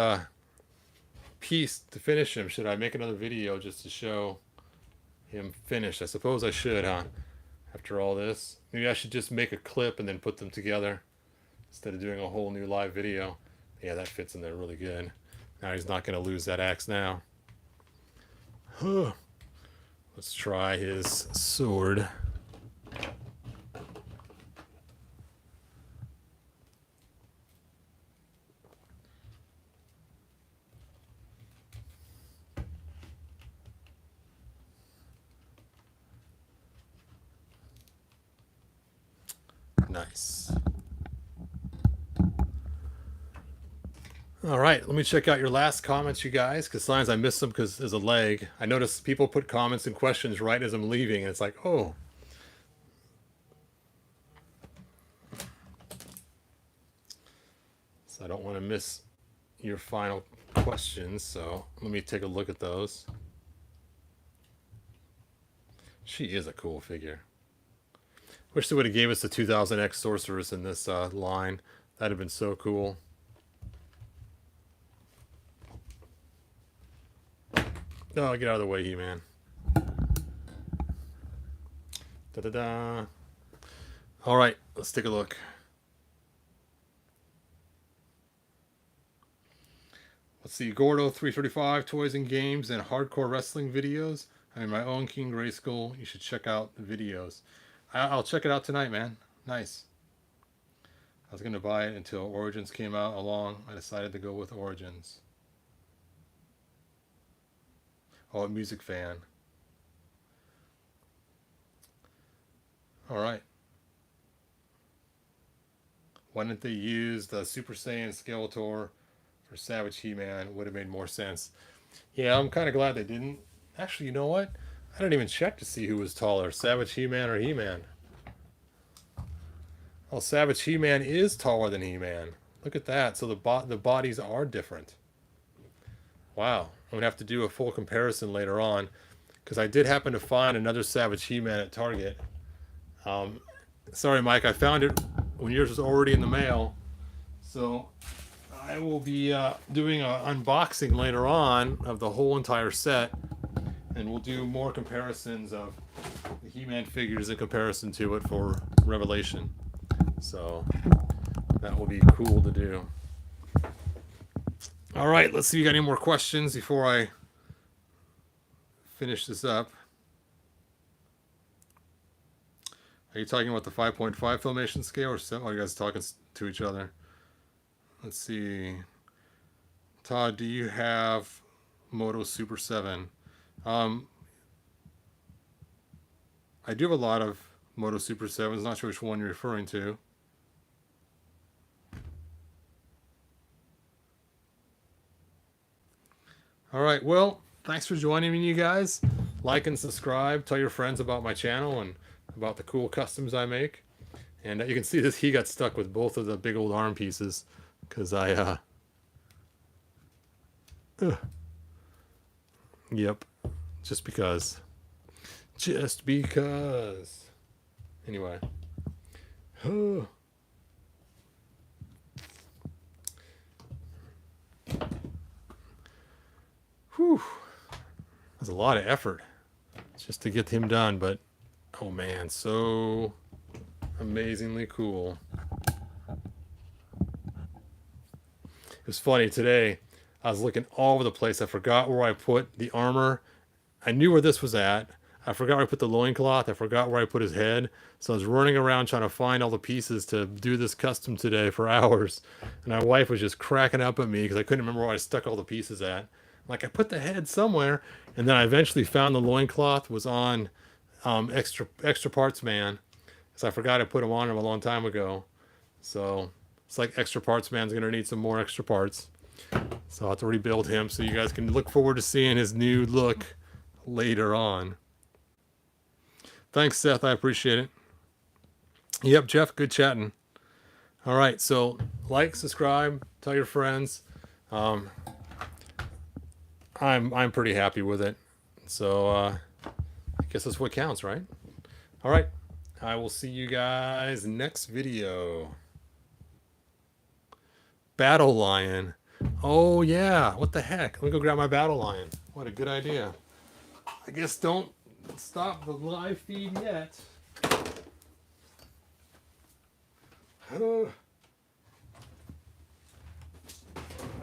piece to finish him, should I make another video just to show him finished? I suppose I should, huh? After all this. Maybe I should just make a clip and then put them together instead of doing a whole new live video. Yeah, that fits in there really good. Now he's not going to lose that axe now. Let's try his sword. Nice. All right, let me check out your last comments, you guys, because sometimes I miss them because there's a lag. I notice people put comments and questions right as I'm leaving, and it's like, oh. So I don't want to miss your final questions, so let me take a look at those. She is a cool figure. Wish they would have gave us the 2000X Sorceress in this line. That'd have been so cool. Oh, get out of the way, He-Man. Da-da-da. All right, let's take a look. Let's see, Gordo 335 toys and games and hardcore wrestling videos. I mean, my own King Grayskull. You should check out the videos. I'll check it out tonight, man. Nice. I was gonna buy it until Origins came out along. I decided to go with Origins. Oh, a music fan. All right. Why didn't they use the Super Saiyan Skeletor for Savage He-Man? Would have made more sense. Yeah, I'm kind of glad they didn't. Actually, you know what? I didn't even check to see who was taller, Savage He-Man or He-Man. Well, Savage He-Man is taller than He-Man. Look at that. So the bodies are different. Wow. I'm going to have to do a full comparison later on, because I did happen to find another Savage He-Man at Target. Sorry, Mike, I found it when yours was already in the mail. So I will be doing an unboxing later on of the whole entire set, and we'll do more comparisons of the He-Man figures in comparison to it for Revelation. So that will be cool to do. All right, let's see if you got any more questions before I finish this up. Are you talking about the 5.5 filmation scale, or are you guys talking to each other? Let's see. Todd, do you have Moto Super 7? I do have a lot of Moto Super 7s. Not sure which one you're referring to. All right, well, thanks for joining me, you guys. Like and subscribe. Tell your friends about my channel and about the cool customs I make. And you can see that he got stuck with both of the big old arm pieces because yep, just because. Anyway. Whew. That's a lot of effort just to get him done, but oh man, so amazingly cool. It was funny today. I was looking all over the place. I forgot where I put the armor. I knew where this was at. I forgot where I put the loincloth. I forgot where I put his head. So I was running around trying to find all the pieces to do this custom today for hours. And my wife was just cracking up at me because I couldn't remember where I stuck all the pieces at. Like, I put the head somewhere, and then I eventually found the loincloth was on extra parts man, because I forgot I put him on him a long time ago. So it's like extra parts man's gonna need some more extra parts, so I'll have to rebuild him. So you guys can look forward to seeing his new look later on. Thanks, Seth. I appreciate it. Yep, Jeff. Good chatting. All right, so like, subscribe, tell your friends. I'm pretty happy with it. So I guess that's what counts, right? All right. I will see you guys next video. Battle Lion. Oh yeah. What the heck? Let me go grab my Battle Lion. What a good idea. I guess don't stop the live feed yet. I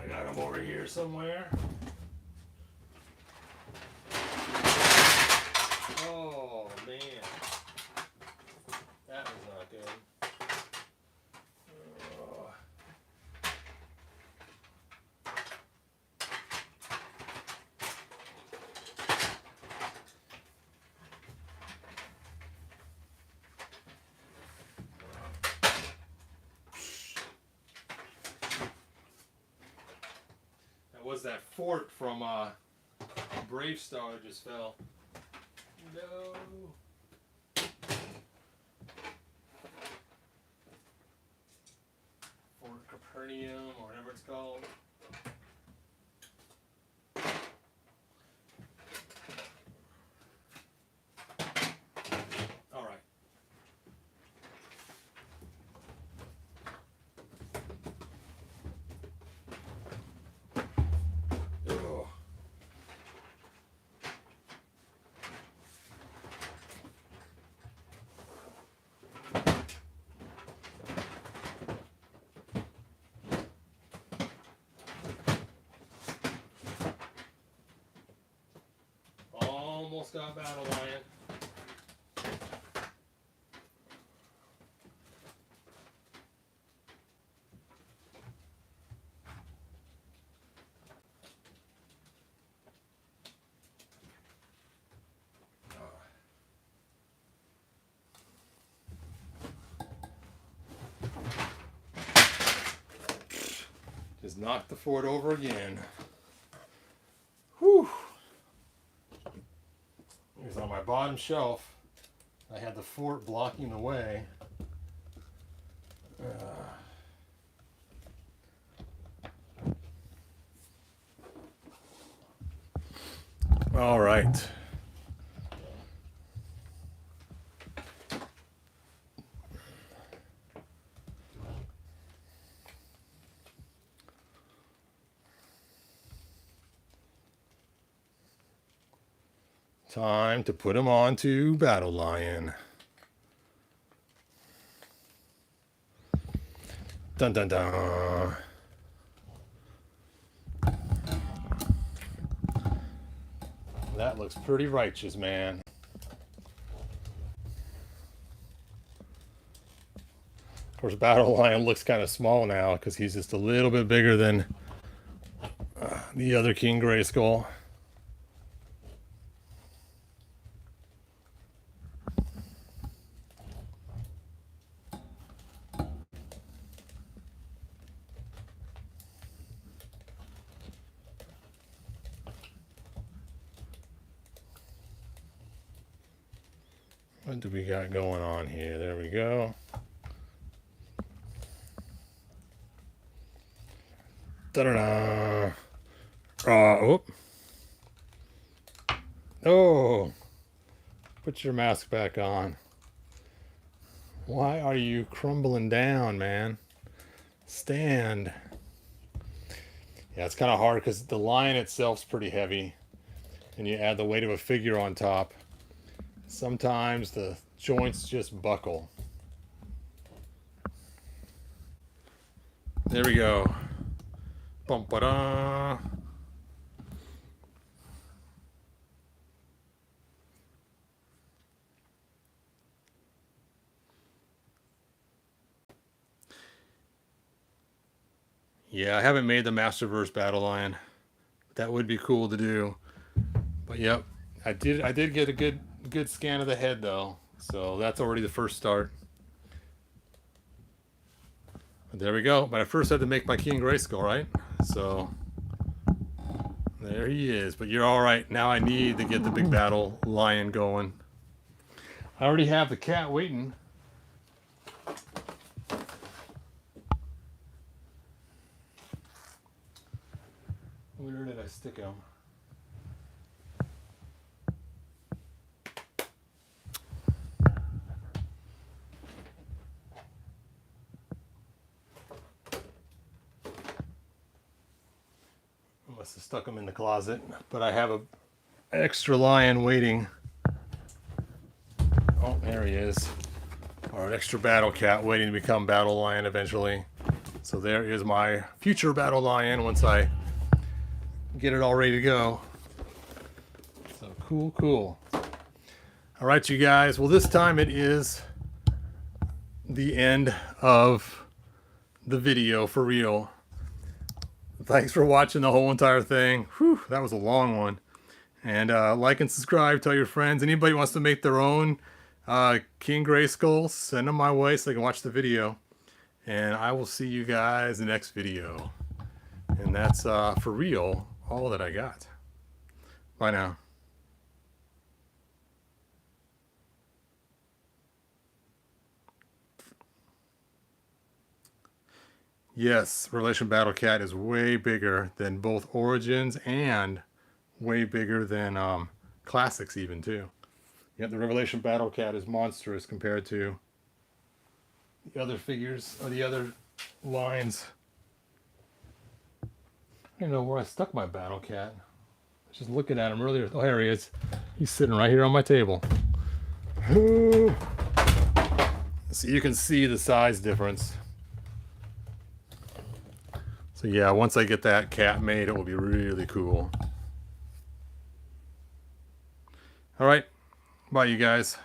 got him over here somewhere. Oh man, that was not good. Oh. That was that fort from Brave Star that just fell. No. Fort Capernaum, or whatever it's called. All right. Ugh. almost got Battle Lion. Just knocked the fort over again. Whew. It was on my bottom shelf. I had the fort blocking the way. All right. Time to put him onto Battle Lion. Dun dun dun. That looks pretty righteous, man. Of course, Battle Lion looks kind of small now because he's just a little bit bigger than the other King Grayskull. What do we got going on here? There we go. Da-da-da. Oh. Oh. Put your mask back on. Why are you crumbling down, man? Stand. Yeah, it's kind of hard because the lion itself's pretty heavy. And you add the weight of a figure on top. Sometimes the joints just buckle. There we go. Bum-ba-da. Yeah, I haven't made the Masterverse Battle Lion. That would be cool to do. But yep, I did get a good scan of the head though. So that's already the first start. But there we go. But I first had to make my King Grayskull, right? So there he is. But you're all right. Now I need to get the big Battle Lion going. I already have the cat waiting. Where did I stick him? I must have stuck him in the closet, but I have a extra lion waiting. Oh, there he is. Or an extra battle cat waiting to become Battle Lion eventually. So there is my future Battle Lion once I get it all ready to go. So cool. All right, you guys. Well, this time it is the end of the video for real. Thanks for watching the whole entire thing. Whew, that was a long one. And like and subscribe, tell your friends. Anybody wants to make their own King Grayskull, send them my way so they can watch the video. And I will see you guys in the next video. And that's for real all that I got. Bye now. Yes, Relation Battle Cat is way bigger than both Origins and way bigger than Classics even too. Yet the Revelation Battle Cat is monstrous compared to the other figures or the other lines. I don't know where I stuck my Battle Cat. I was just looking at him earlier. Oh, here he is. He's sitting right here on my table. So you can see the size difference. So yeah, once I get that cat made, it will be really cool. All right. Bye, you guys.